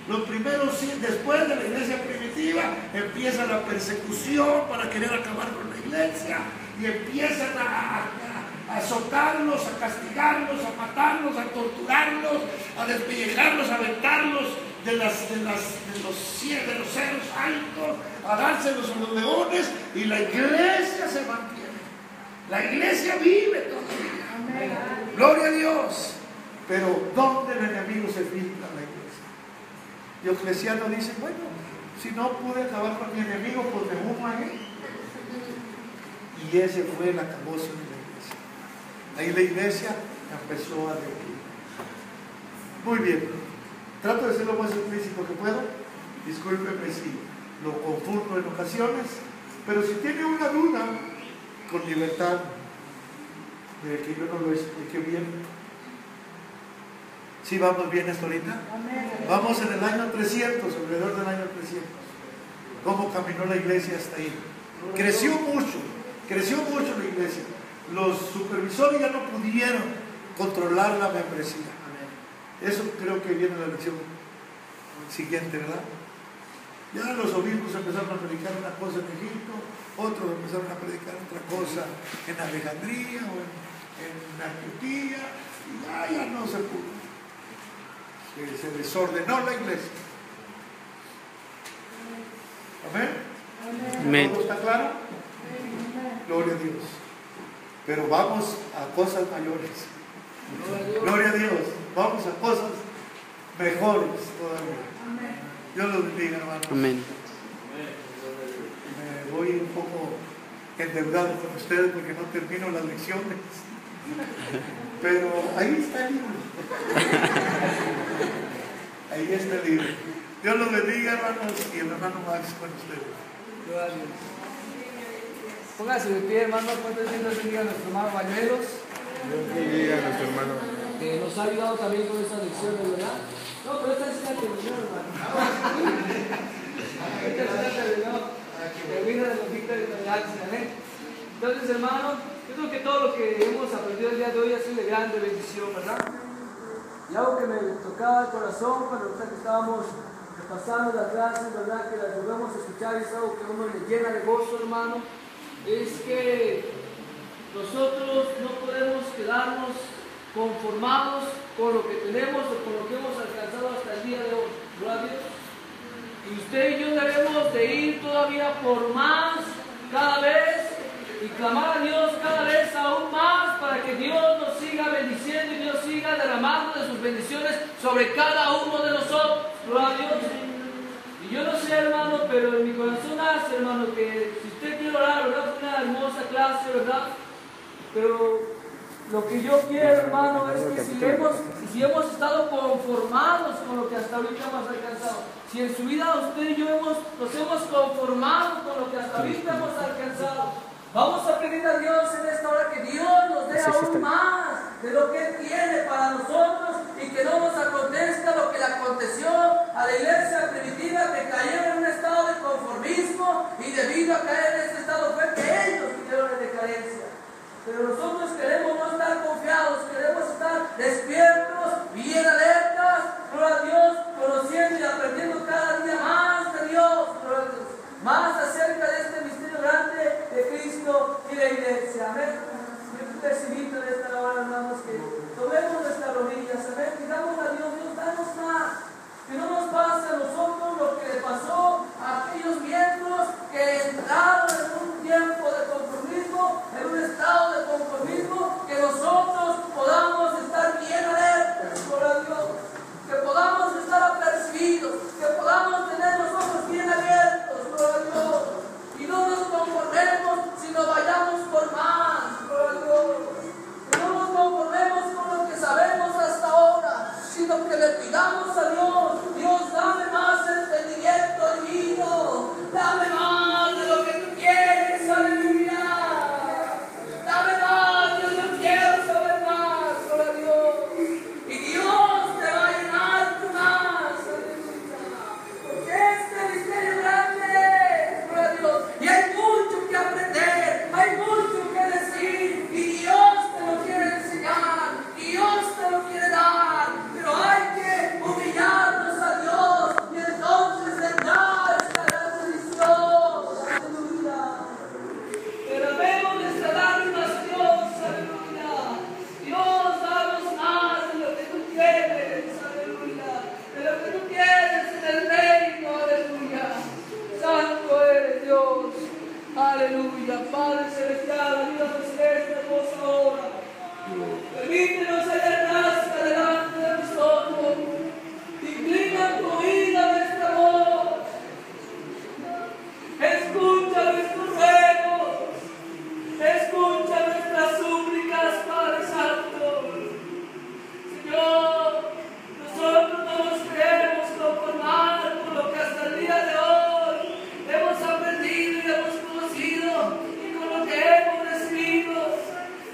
Los primeros, después de la iglesia primitiva, empieza la persecución para querer acabar con la iglesia, y empiezan a azotarlos, a castigarlos, a matarlos, a torturarlos, a despellejarlos, a aventarlos de los ceros altos, a dárselos a los leones, y la iglesia se mantiene. La iglesia vive todavía. Amén. Gloria a Dios. Pero ¿dónde el enemigo se filtra la iglesia? Diocleciano dice, bueno, si no pude acabar con mi enemigo, pues me uno a él. Y ese fue el acabose de la iglesia. Ahí la iglesia empezó a declinar. Muy bien. Trato de ser lo más explícito que puedo. Discúlpeme si lo confundo en ocasiones, pero si tiene una duda, con libertad de que yo no lo explique bien. ¿Sí vamos bien hasta ahorita? Amén. Vamos en el año 300, alrededor del año 300. ¿Cómo caminó la iglesia hasta ahí? Creció mucho la iglesia. Los supervisores ya no pudieron controlar la membresía. Eso creo que viene en la lección siguiente, ¿verdad? Ya los obispos empezaron a predicar una cosa en Egipto, otros empezaron a predicar otra cosa en Alejandría o en Antioquía, y ya no se pudo. Se desordenó la iglesia. ¿Amén? Amén. ¿Todo está claro? Gloria a Dios. Pero vamos a cosas mayores. Gloria a Dios. Vamos a cosas mejores todavía. Dios los bendiga, hermanos. Amén. Me voy un poco endeudado con ustedes porque no termino las lecciones. Pero ahí está el libro. Ahí está el libro. Dios los bendiga, hermanos, y el hermano Max con ustedes. Gloria a Dios. Póngase de pie, hermano. ¿Cuántos Dios bendiga a nuestro hermano Bañuelos? Dios bendiga a nuestro hermano. Que nos ha ayudado también con estas lecciones, ¿verdad? No, pero esta es la terminó, hermano. Esta es la terminó. Termina de los dictas de la amén. Entonces, hermano, yo creo que todo lo que hemos aprendido el día de hoy ha sido de grande bendición, ¿verdad? Y algo que me tocaba el corazón cuando estábamos repasando la clase, ¿verdad? Que las volvemos a escuchar y es algo que a uno le llena de gozo, hermano, es que nosotros no podemos quedarnos conformados con lo que tenemos o con lo que hemos alcanzado hasta el día de hoy, ¿verdad, Dios? Y usted y yo debemos de ir todavía por más cada vez y clamar a Dios cada vez aún más para que Dios nos siga bendiciendo y Dios siga derramando de sus bendiciones sobre cada uno de nosotros, ¿verdad, Dios? Y yo no sé, hermano, pero en mi corazón hace, hermano, que si usted quiere orar, ¿verdad? Fue una hermosa clase, ¿verdad? Pero lo que yo quiero, hermano, es que si hemos estado conformados con lo que hasta ahorita hemos alcanzado, si en su vida usted y yo nos hemos conformado con lo que hasta ahorita hemos alcanzado, vamos a pedir a Dios en esta hora que Dios nos dé aún más de lo que Él tiene para nosotros y que no nos acontezca lo que le aconteció a la iglesia primitiva, que cayeron en un estado de conformismo y debido a caer en ese estado fue que ellos tuvieron en decadencia. Pero nosotros queremos no estar confiados, queremos estar despiertos, bien alertas, gloria a Dios, conociendo y aprendiendo cada día más de Dios, gloria a Dios, más acerca de este misterio grande de Cristo y la iglesia. Amén. Yo les invito en esta hora, hermanos, que tomemos nuestras rodillas, amén, y damos a Dios, Dios, danos más. Que no nos pase a nosotros lo que le pasó a aquellos miembros que entraron en un tiempo de conformismo, en un estado de conformismo, que nosotros podamos estar bien alertas, gloria a Dios, que podamos estar apercibidos, que podamos tener los ojos bien abiertos, gloria a Dios, y no nos conformemos, sino vayamos por más, gloria a Dios, que no nos conformemos con lo que sabemos hasta ahora, sino que le pidamos a Dios, Dios, dame más entendimiento divino, dame más de lo que tú quieres, aleluya, dame más, Dios, yo quiero saber más, gloria a Dios, y Dios te va a llenar de más, aleluya, porque este misterio grande, gloria a Dios, y hay mucho que aprender, hay mucho que decir, y Dios te lo quiere enseñar, Dios te lo quiere dar, pero hay que humillarnos a Dios y entonces vendrá esta gran bendición, aleluya. Derramemos nuestras lágrimas a Dios, aleluya. Dios, danos más de lo que tú quieres, aleluya, de lo que tú quieres en el reino, aleluya. Santo eres Dios, aleluya. Padre celestial, ayúdanos en esta hermosa hora. Permítenos hallar gracia delante de nosotros. Inclina tu oído a nuestra voz. Escucha nuestros ruegos. Escucha nuestras súplicas, Padre Santo. Señor, nosotros no nos queremos conformar con lo que hasta el día de hoy hemos aprendido y hemos conocido y con lo que hemos recibido.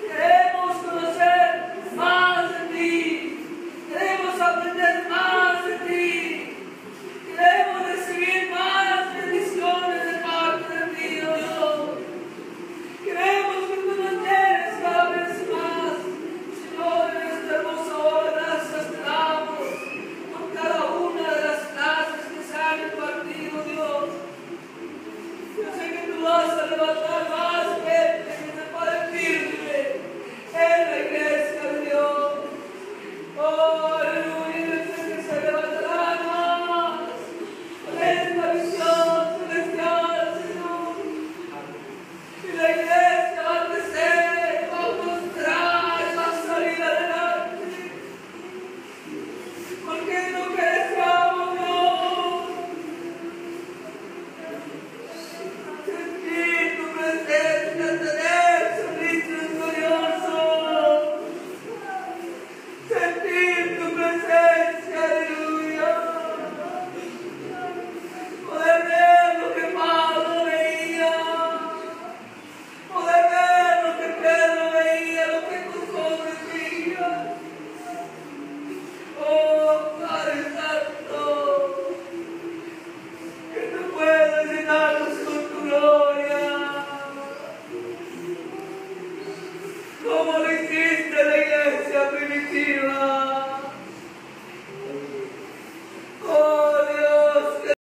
Queremos conocer más de ti, queremos aprender más de ti, queremos recibir más bendiciones de parte de ti, oh Dios. Queremos que tú nos llenes cada vez más, Señor, en esta hermosa hora. Gracias te damos por cada una de las clases que se han impartido, Dios. Yo sé que tú vas a levantar más gente que se pare firme en la iglesia de Dios. Oh, aleluya, yo sé que se levantarán más con esta visión celestial, Señor. Y la